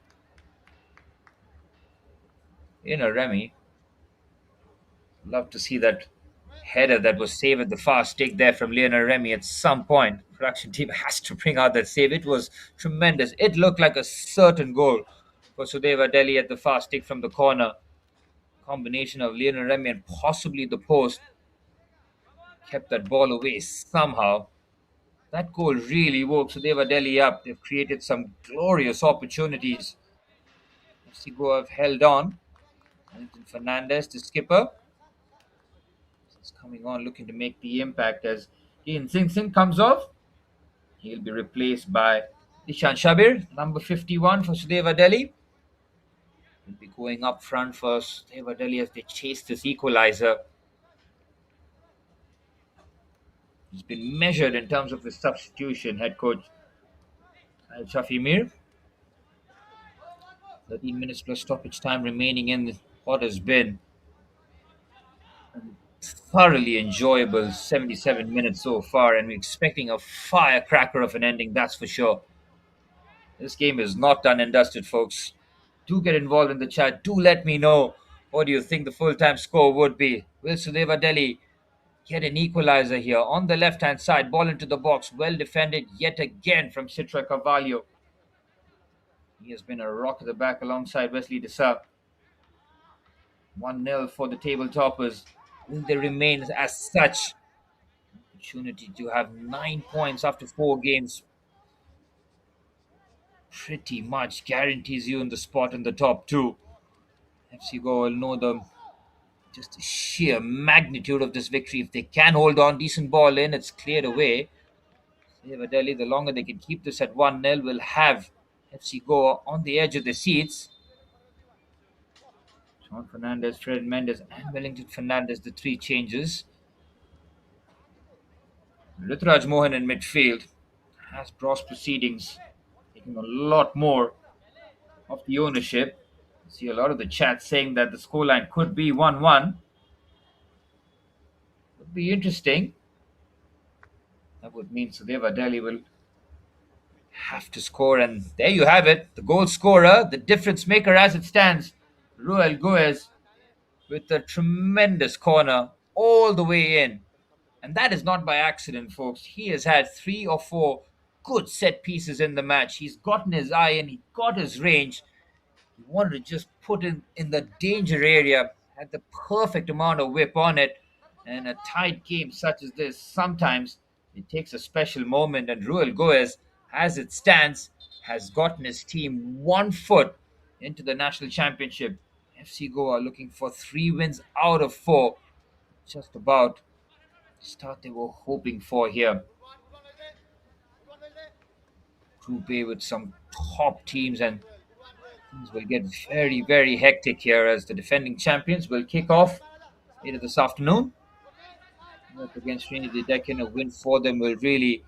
Remy. Love to see that header that was saved at the far stick there from Lionel Remy at some point. Production team has to bring out that save. It was tremendous. It looked like a certain goal for Sudeva Delhi at the far stick from the corner. Combination of Lionel Remy and possibly the post kept that ball away somehow. That goal really woke Sudeva Delhi up. They've created some glorious opportunities. Sigo have held on. Anton Fernandez, the skipper, is coming on looking to make the impact as Ian Singh Singh comes off. He'll be replaced by Ishan Shabir, number 51 for Sudeva Delhi. He'll be going up front for Sudeva Delhi as they chase this equalizer. He's been measured in terms of his substitution, head coach Shafi Mir. 13 minutes plus stoppage time remaining in what has been a thoroughly enjoyable 77 minutes so far, and we're expecting a firecracker of an ending, that's for sure. This game is not done and dusted, folks. Do get involved in the chat. Do let me know what do you think the full-time score would be. Will Sudeva Delhi get an equalizer here? On the left-hand side, ball into the box. Well defended yet again from Citra Carvalho. He has been a rock at the back alongside Wesley Desa. 1-0 for the table toppers. Will they remain as such? Opportunity to have 9 points after 4 games pretty much guarantees you in the spot in the top 2. FC Goa will know just the sheer magnitude of this victory. If they can hold on, decent ball in, it's cleared away. Sudeva Delhi, the longer they can keep this at 1-0, will have FC Goa on the edge of the seats. Sean Fernandez, Fred Mendes, and Wellington Fernandez, the 3 changes. Ruturaj Mohan in midfield has Bros proceedings, taking a lot more of the ownership. I see a lot of the chat saying that the scoreline could be 1-1. Would be interesting. That would mean Sudeva Delhi will have to score, and there you have it. The goal scorer, the difference maker as it stands, Ruel Goez, with a tremendous corner all the way in. And that is not by accident, folks. He has had 3 or 4 good set pieces in the match. He's gotten his eye and he got his range. He wanted to just put in the danger area, had the perfect amount of whip on it. And a tight game such as this, sometimes it takes a special moment, and Ruel Goes, as it stands, has gotten his team 1 foot into the national championship. FC Goa looking for 3 wins out of 4. Just about the start they were hoping for here. Group A with some top teams, and things will get very, very hectic here as the defending champions will kick off later this afternoon. Up against Trinity Deccan, a win for them will really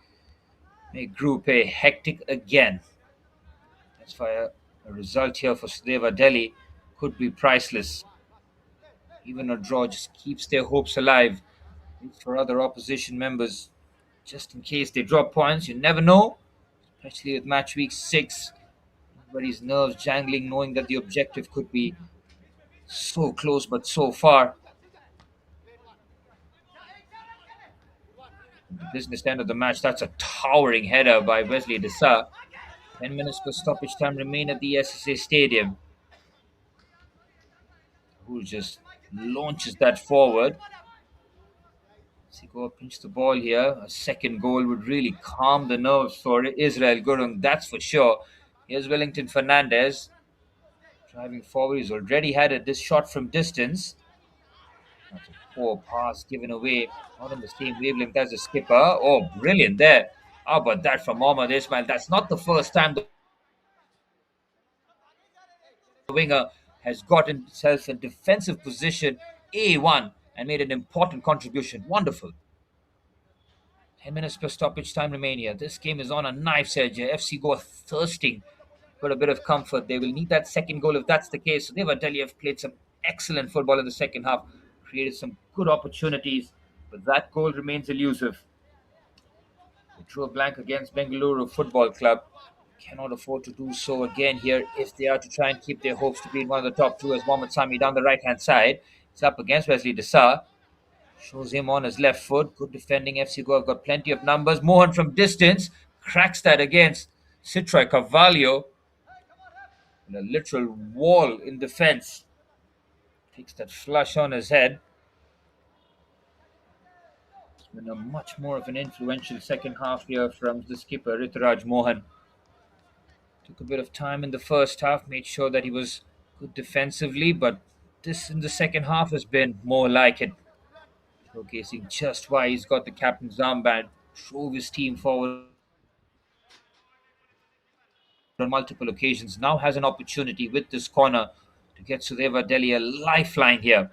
make Group A hectic again. That's why a result here for Sudeva Delhi could be priceless. Even a draw just keeps their hopes alive for other opposition members. Just in case they drop points, you never know, especially with match week 6. Everybody's nerves jangling, knowing that the objective could be so close but so far. The business end of the match, that's a towering header by Wesley Desa. 10 minutes for stoppage time remain at the SSA Stadium. Who just launches that forward. Sigor pinch the ball here. A second goal would really calm the nerves for Israel Gurung, that's for sure. Here's Wellington Fernandez driving forward. He's already had this shot from distance. That's a poor pass given away. Not on the same wavelength as the skipper. Oh, brilliant there. How about that from Mohammad Ismail? That's not the first time the winger has gotten himself in defensive position A1 and made an important contribution. Wonderful. 10 minutes per stoppage time remain here. This game is on a knife's edge. FC Goa thirsting for a bit of comfort. They will need that second goal if that's the case. So Sudeva Delhi have played some excellent football in the second half, created some good opportunities, but that goal remains elusive. They drew a blank against Bengaluru Football Club. Cannot afford to do so again here if they are to try and keep their hopes to be in one of the top two, as Mohammad Sami down the right hand side. It's up against Wesley Desa. Shows him on his left foot. Good defending. FC Goa have got plenty of numbers. Mohan from distance cracks that against Citroy Carvalho. A literal wall in defense. Takes that flush on his head. It's been a much more of an influential second half here from the skipper, Rituraj Mohan. Took a bit of time in the first half, made sure that he was good defensively, but this in the second half has been more like it. Showcasing just why he's got the captain's armband, drove his team forward on multiple occasions, now has an opportunity with this corner to get Sudeva Delhi a lifeline here.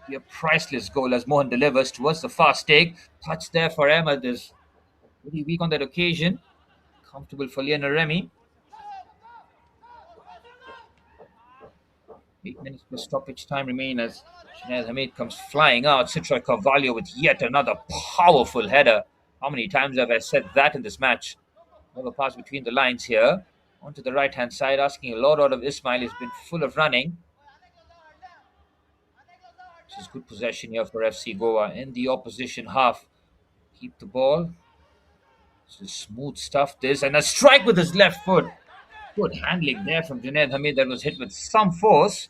Be a priceless goal as Mohan delivers towards the fast take. Touch there for Ahmed is pretty weak on that occasion. Comfortable for Leonard Remy. 8 minutes per stoppage time remain as Shinaz Hamid comes flying out. Citroy Carvalho with yet another powerful header. How many times have I said that in this match? Another pass between the lines here. Onto the right hand side, asking a lot out of Ismail. He's been full of running. This is good possession here for FC Goa in the opposition half. Keep the ball. This is smooth stuff, this. And a strike with his left foot. Good handling there from Junaid Hamid that was hit with some force.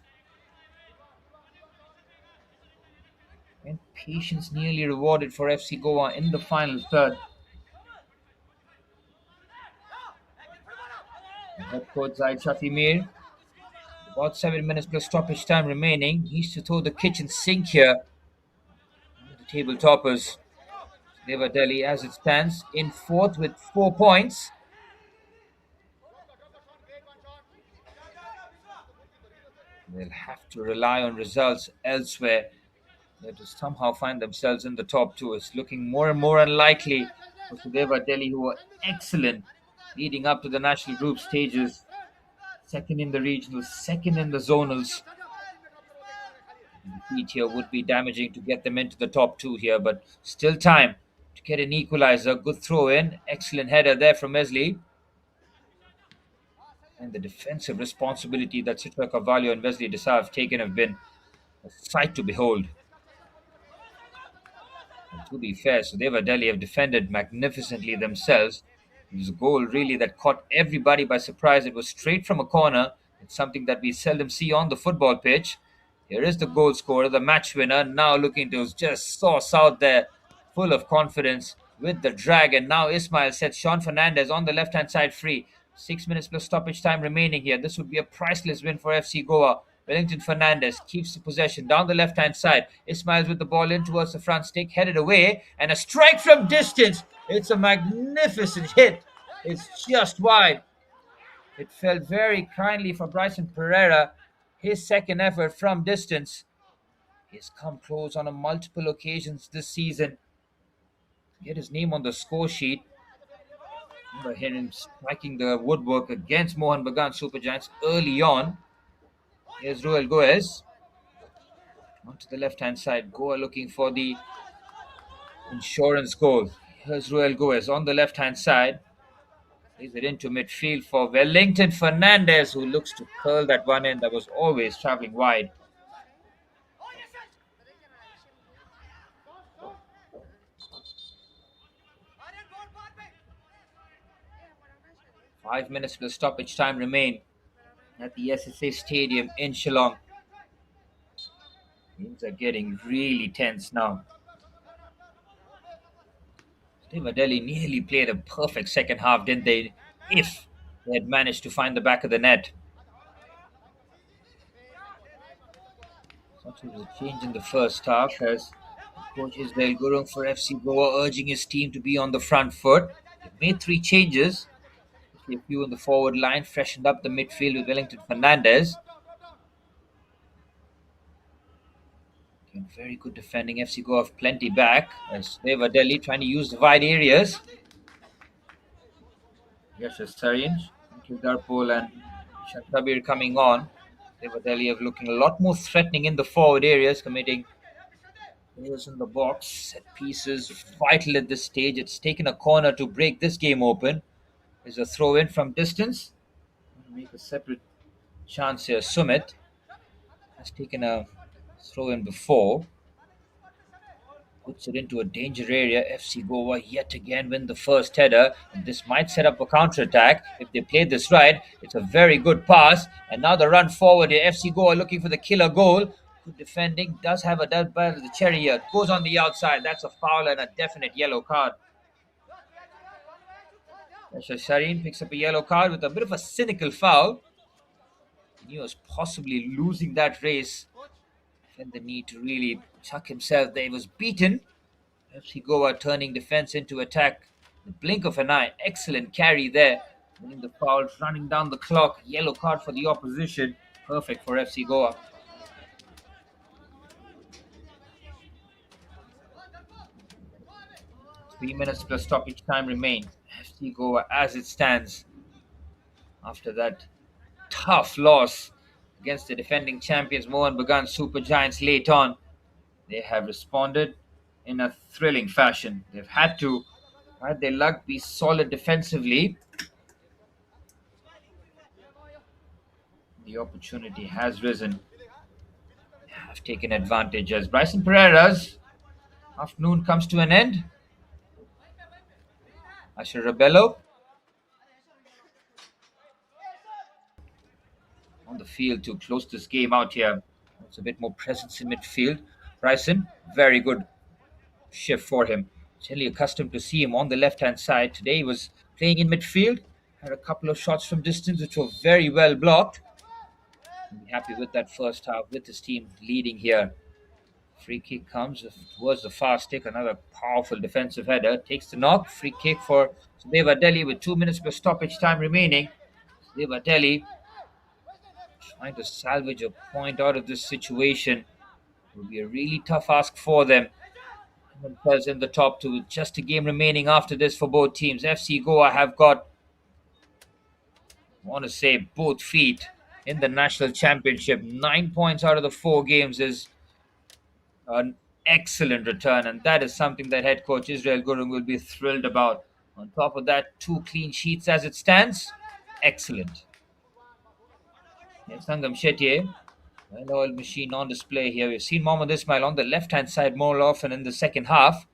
And patience nearly rewarded for FC Goa in the final third. Head coach Zaid Shafi Mir. About 7 minutes plus stoppage time remaining. Needs to throw the kitchen sink here. The table toppers. Deva Delhi as it stands in fourth with 4 points. They'll have to rely on results elsewhere. They have to somehow find themselves in the top two. It's looking more and more unlikely for Sudeva Delhi, who were excellent leading up to the national group stages. Second in the regionals, second in the zonals. Defeat here would be damaging to get them into the top two here, but still time to get an equalizer. Good throw in. Excellent header there from Wesley. And the defensive responsibility that Citroy Carvalho and Wesley Desa have taken have been a sight to behold. And to be fair, Sudeva Delhi have defended magnificently themselves. It was a goal really that caught everybody by surprise. It was straight from a corner. It's something that we seldom see on the football pitch. Here is the goal scorer, the match winner, now looking to just sauce out there, full of confidence with the drag. And now Ismail sets Sean Fernandez on the left hand side free. 6 minutes plus stoppage time remaining here. This would be a priceless win for FC Goa. Wellington Fernandez keeps the possession down the left hand side. Ismail's with the ball in towards the front stick, headed away, and a strike from distance. It's a magnificent hit. It's just wide. It fell very kindly for Bryson Pereira. His second effort from distance. He's come close on a multiple occasions this season. Get his name on the score sheet. Remember him striking the woodwork against Mohan Bagan Super Giants early on. Here's Ruel Goes. Onto the left-hand side. Goa looking for the insurance goal. Here's Ruel Goes on the left-hand side. Plays it into midfield for Wellington Fernandez, who looks to curl that one in that was always traveling wide. 5 minutes plus stoppage time remain at the SSA Stadium in Shillong. Things are getting really tense now. Sudeva Delhi nearly played a perfect second half, didn't they? If they had managed to find the back of the net. Such was a change in the first half as coach Israel Gurung for FC Goa urging his team to be on the front foot. They made three changes. A few in the forward line, freshened up the midfield with Wellington Fernandez. Again, very good defending. FC Goa have plenty back as Sudeva Delhi trying to use the wide areas. Yes, Sarin, Darpol and Shantabir coming on. Sudeva Delhi are looking a lot more threatening in the forward areas, committing players in the box. Set pieces vital at this stage. It's taken a corner to break this game open. There's a throw in from distance. Make a separate chance here. Sumit has taken a throw in before. Puts it into a danger area. FC Goa yet again win the first header. And this might set up a counter attack if they play this right. It's a very good pass. And now the run forward here. FC Goa looking for the killer goal. Good defending. Does have a dead ball of the cherry here. Goes on the outside. That's a foul and a definite yellow card. Shasharin picks up a yellow card with a bit of a cynical foul. He was possibly losing that race. And the need to really chuck himself there. He was beaten. FC Goa turning defense into attack. The blink of an eye. Excellent carry there. Winning the foul, running down the clock. Yellow card for the opposition. Perfect for FC Goa. Three minutes plus stoppage time remain. FC Goa as it stands after that tough loss against the defending champions Mohan Bagan Super Giants late on. They have responded in a thrilling fashion. They've had to, had their luck, be solid defensively. The opportunity has risen. They have taken advantage as Bryson Pereira's afternoon comes to an end. Asher Rebello on the field to close this game out here. It's a bit more presence in midfield. Bryson, very good shift for him. Generally accustomed to see him on the left-hand side. Today he was playing in midfield. Had a couple of shots from distance which were very well blocked. I'm happy with that first half with his team leading here. Free kick comes towards the far stick. Another powerful defensive header. Takes the knock. Free kick for Sudeva Delhi with 2 minutes per stoppage time remaining. Sudeva Delhi trying to salvage a point out of this situation. It will be a really tough ask for them. Themselves in the top two. Just a game remaining after this for both teams. FC Goa have got, I want to say, both feet in the national championship. 9 points out of the 4 games is an excellent return, and that is something that head coach Israel Gurung will be thrilled about. On top of that, 2 clean sheets as it stands. Excellent. Sangam Shetty, well-oiled machine on display here. We've seen Mohammad Ismail on the left-hand side more often in the second half.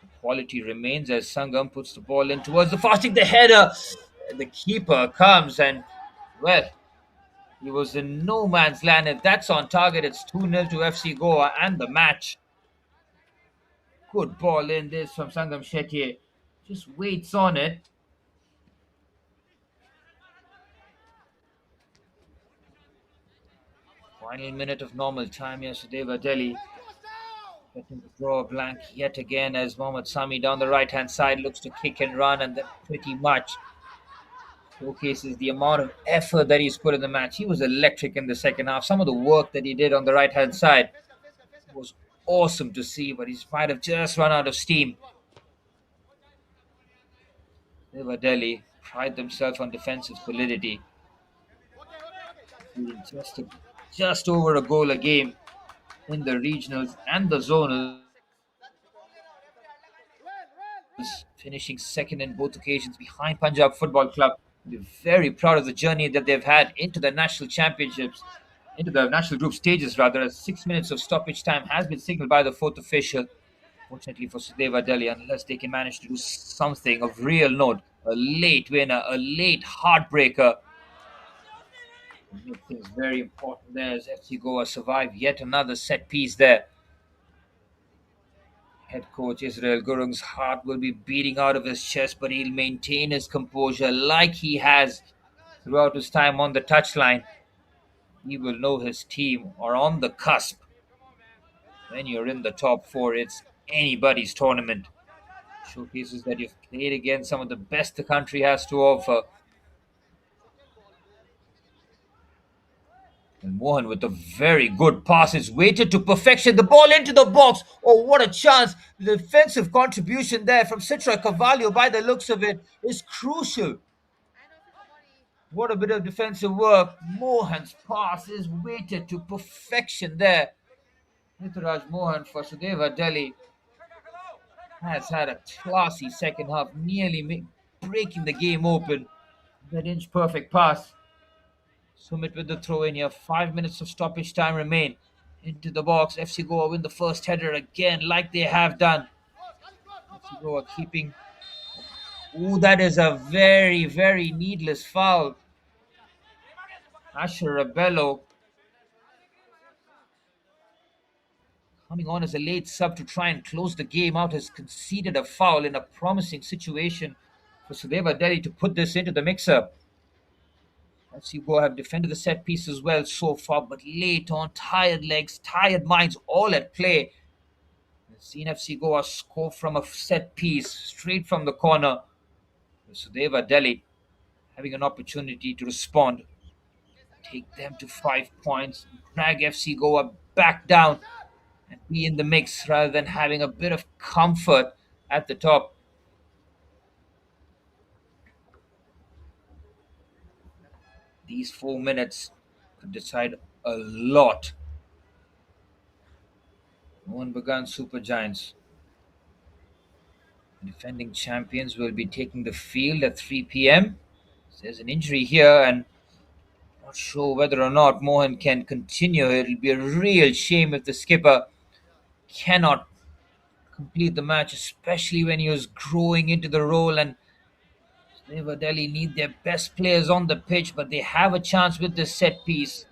The quality remains as Sangam puts the ball in towards the fasting. The header, the keeper comes and, well, He was in no man's land. If that's on target, it's 2-0 to FC Goa and the match. Good ball in this from Sangam Shetty. Just waits on it. Final minute of normal time here. Sudeva Delhi getting to draw a blank yet again as Mohammad Sami down the right hand side looks to kick and run, and that pretty much showcases the amount of effort that he's put in the match. He was electric in the second half. Some of the work that he did on the right hand side was awesome to see, but he might have just run out of steam. Sudeva Delhi pride themselves on defensive solidity, shooting just over a goal a game in the regionals and the zonals, finishing second in both occasions behind Punjab Football Club. We're very proud of the journey that they've had into the national championships, into the national group stages rather, as 6 minutes of stoppage time has been signaled by the fourth official. Fortunately for Sudeva Delhi, unless they can manage to do something of real note, a late winner, a late heartbreaker, make things very important there as FC Goa survive yet another set piece there. Head coach Israel Gurung's heart will be beating out of his chest, but he'll maintain his composure like he has throughout his time on the touchline. He will know his team are on the cusp. When you're in the top four, it's anybody's tournament. Showcases that you've played against some of the best the country has to offer. And Mohan with a very good pass is weighted to perfection. The ball into the box. Oh, what a chance. The defensive contribution there from Citra Cavallo, by the looks of it, is crucial. What a bit of defensive work. Mohan's pass is weighted to perfection there. Nitaraj Mohan for Sudeva Delhi has had a classy second half, nearly breaking the game open. That inch perfect pass. Sumit with the throw in here. 5 minutes of stoppage time remain. Into the box. FC Goa win the first header again, like they have done. FC Goa keeping. Ooh, that is a very, very needless foul. Asher Rebello coming on as a late sub to try and close the game out has conceded a foul in a promising situation for Sudeva Delhi to put this into the mixer. FC Goa have defended the set piece as well so far, but late on, tired legs, tired minds, all at play. We've seen FC Goa score from a set piece straight from the corner. Sudeva Delhi having an opportunity to respond, take them to 5 points, drag FC Goa back down, and be in the mix rather than having a bit of comfort at the top. These 4 minutes could decide a lot. Mohan Bagan Super Giants, the defending champions, will be taking the field at 3 p.m. There's an injury here, and not sure whether or not Mohan can continue. It'll be a real shame if the skipper cannot complete the match, especially when he was growing into the role. And Neva Delhi need their best players on the pitch, but they have a chance with this set piece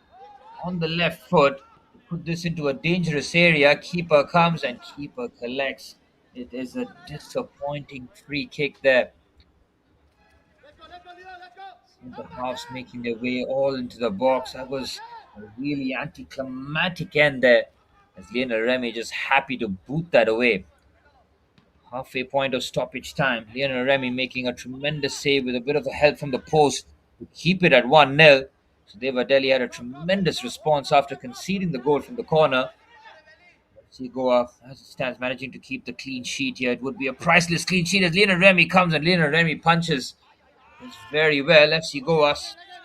on the left foot to put this into a dangerous area. Keeper comes and keeper collects. It is a disappointing free kick there. The halves making their way all into the box. That was a really anticlimactic end there, as Lionel Remy just happy to boot that away. Halfway point of stoppage time. Lionel Remy making a tremendous save with a bit of a help from the post to keep it at 1-0. So Deva Delhi had a tremendous response after conceding the goal from the corner. FC Goa, as it stands, managing to keep the clean sheet here. It would be a priceless clean sheet as Lionel Remy comes and Lionel Remy punches. It's very well. FC Goa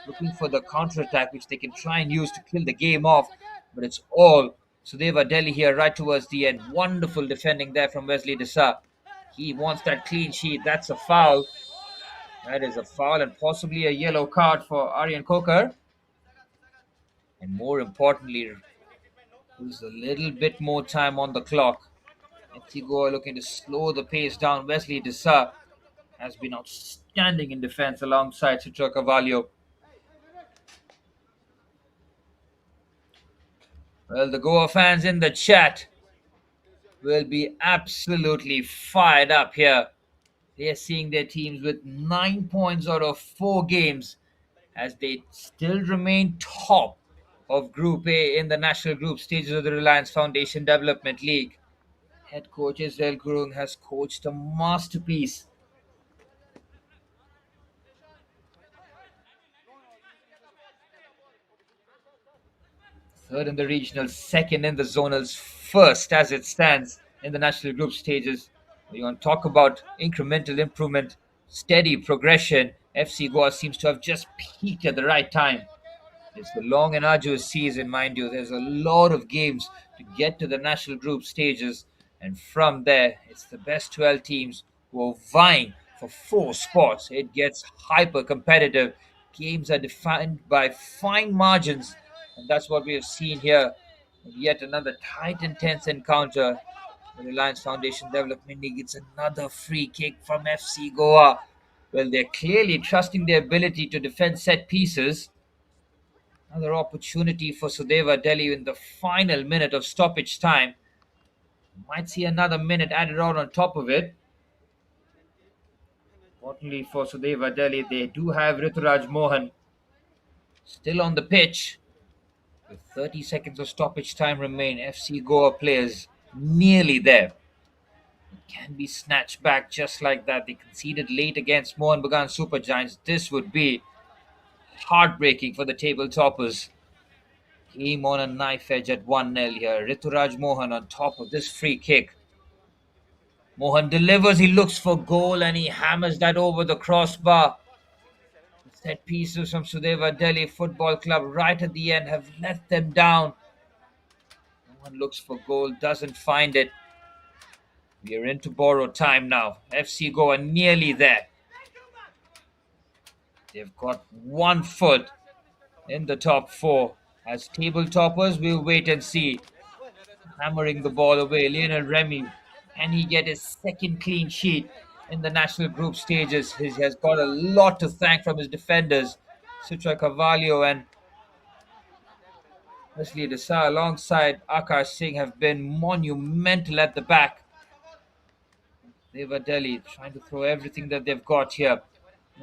looking for the counter-attack, which they can try and use to kill the game off. But it's all Sudeva Delhi here right towards the end. Wonderful defending there from Wesley Desa. He wants that clean sheet. That's a foul. That is a foul and possibly a yellow card for Aryan Kokar. And more importantly, there's a little bit more time on the clock. FC Goa looking to slow the pace down. Wesley Desa has been outstanding in defense alongside Citra Cavallo. Well, the Goa fans in the chat will be absolutely fired up here. They are seeing their teams with 9 points out of 4 games as they still remain top of Group A in the national group stages of the Reliance Foundation Development League. Head coach Israel Gurung has coached a masterpiece. Third in the regional, second in the zonals, first as it stands in the national group stages. We want to talk about incremental improvement, steady progression. FC Goa seems to have just peaked at the right time. It's the long and arduous season, mind you. There's a lot of games to get to the national group stages, and from there, it's the best 12 teams who are vying for 4 spots. It gets hyper competitive. Games are defined by fine margins, and that's what we have seen here. Yet another tight, intense encounter. The Reliance Foundation Development League. It's another free kick from FC Goa. Well, they're clearly trusting their ability to defend set pieces. Another opportunity for Sudeva Delhi in the final minute of stoppage time. Might see another minute added on top of it. Fortunately for Sudeva Delhi, they do have Rituraj Mohan still on the pitch. With 30 seconds of stoppage time remain, FC Goa players nearly there. It can be snatched back just like that. They conceded late against Mohan Bagan Super Giants. This would be heartbreaking for the table toppers. Came on a knife edge at 1-0 here. Rituraj Mohan on top of this free kick. Mohan delivers, he looks for goal and he hammers that over the crossbar. The set pieces from Sudeva Delhi Football Club right at the end have let them down. Mohan looks for goal, doesn't find it. We are into borrowed time now. FC Goa nearly there. They've got 1 foot in the top 4. As table toppers, we'll wait and see. Hammering the ball away, Lionel Remy. Can he get his second clean sheet in the national group stages? He has got a lot to thank from his defenders, Sutra Carvalho and Wesley Desai alongside Akash Singh have been monumental at the back. Deva Delhi trying to throw everything that they've got here.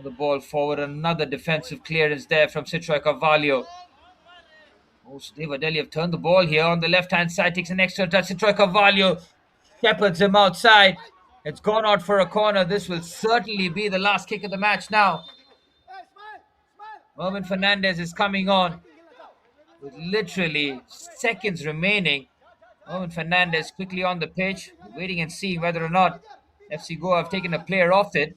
The ball forward, another defensive clearance there from Citra Carvalho. Oh, Deva Delhi have turned the ball here on the left-hand side, takes an extra touch. Citra Carvalho shepherds him outside. It's gone out for a corner. This will certainly be the last kick of the match now. Mervin Fernandez is coming on with literally seconds remaining. Mervin Fernandez quickly on the pitch, waiting and seeing whether or not FC Goa have taken a player off it.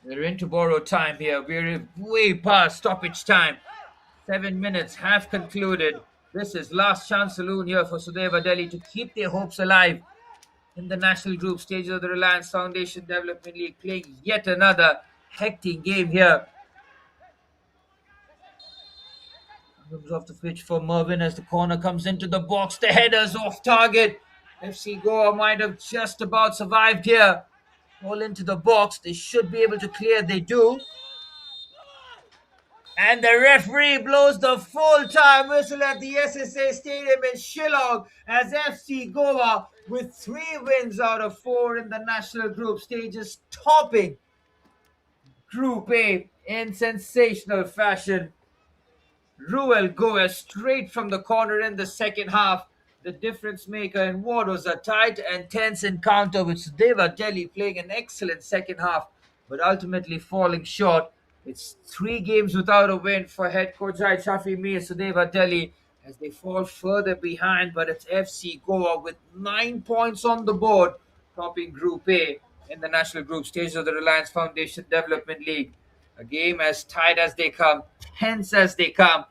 We're into borrowed time here. We're way past stoppage time. 7 minutes have concluded. This is last chance saloon here for Sudeva Delhi to keep their hopes alive in the national group stage of the Reliance Foundation Development League, playing yet another hectic game here. Comes off the pitch for Mervin as the corner comes into the box. The header's off target. FC Goa might have just about survived here. All into the box. They should be able to clear. They do. And the referee blows the full-time whistle at the SSA Stadium in Shillong as FC Goa, with 3 wins out of 4 in the national group stages, topping Group A in sensational fashion. Ruel Goa straight from the corner in the second half, the difference maker in what was a tight and tense encounter with Sudeva Delhi playing an excellent second half, but ultimately falling short. It's 3 games without a win for head coach Zaid Shafi Mir Sudeva Delhi as they fall further behind, but it's FC Goa with 9 points on the board, topping Group A in the national group stage of the Reliance Foundation Development League. A game as tight as they come, tense as they come,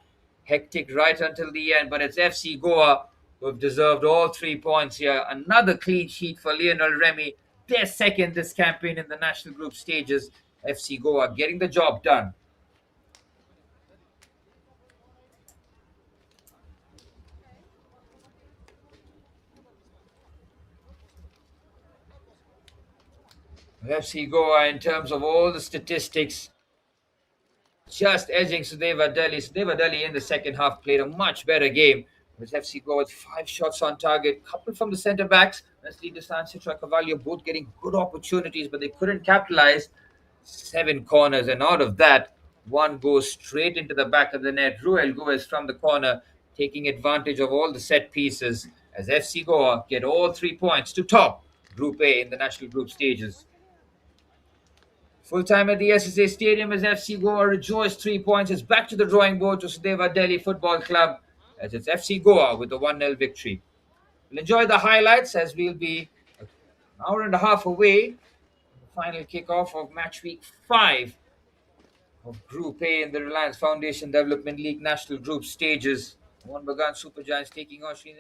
hectic right until the end, but it's FC Goa who have deserved all 3 points here. Another clean sheet for Lionel Remy, their second this campaign in the national group stages. FC Goa getting the job done. FC Goa, in terms of all the statistics, just edging Sudeva Delhi. Sudeva Delhi in the second half played a much better game. With FC Goa with 5 shots on target, couple from the centre backs. Leslie Distance and Cavallo both getting good opportunities, but they couldn't capitalize. 7 corners, and out of that, one goes straight into the back of the net. Ruel Goes from the corner, taking advantage of all the set pieces as FC Goa get all 3 points to top Group A in the national group stages. Full time at the SSA Stadium as FC Goa rejoiced 3 points. It's back to the drawing board to Sudeva Delhi Football Club as it's FC Goa with a 1-0 victory. We'll enjoy the highlights as we'll be an hour and a half away from the final kickoff of match week 5 of Group A in the Reliance Foundation Development League National Group stages. One Bagan Super Giants taking on Sri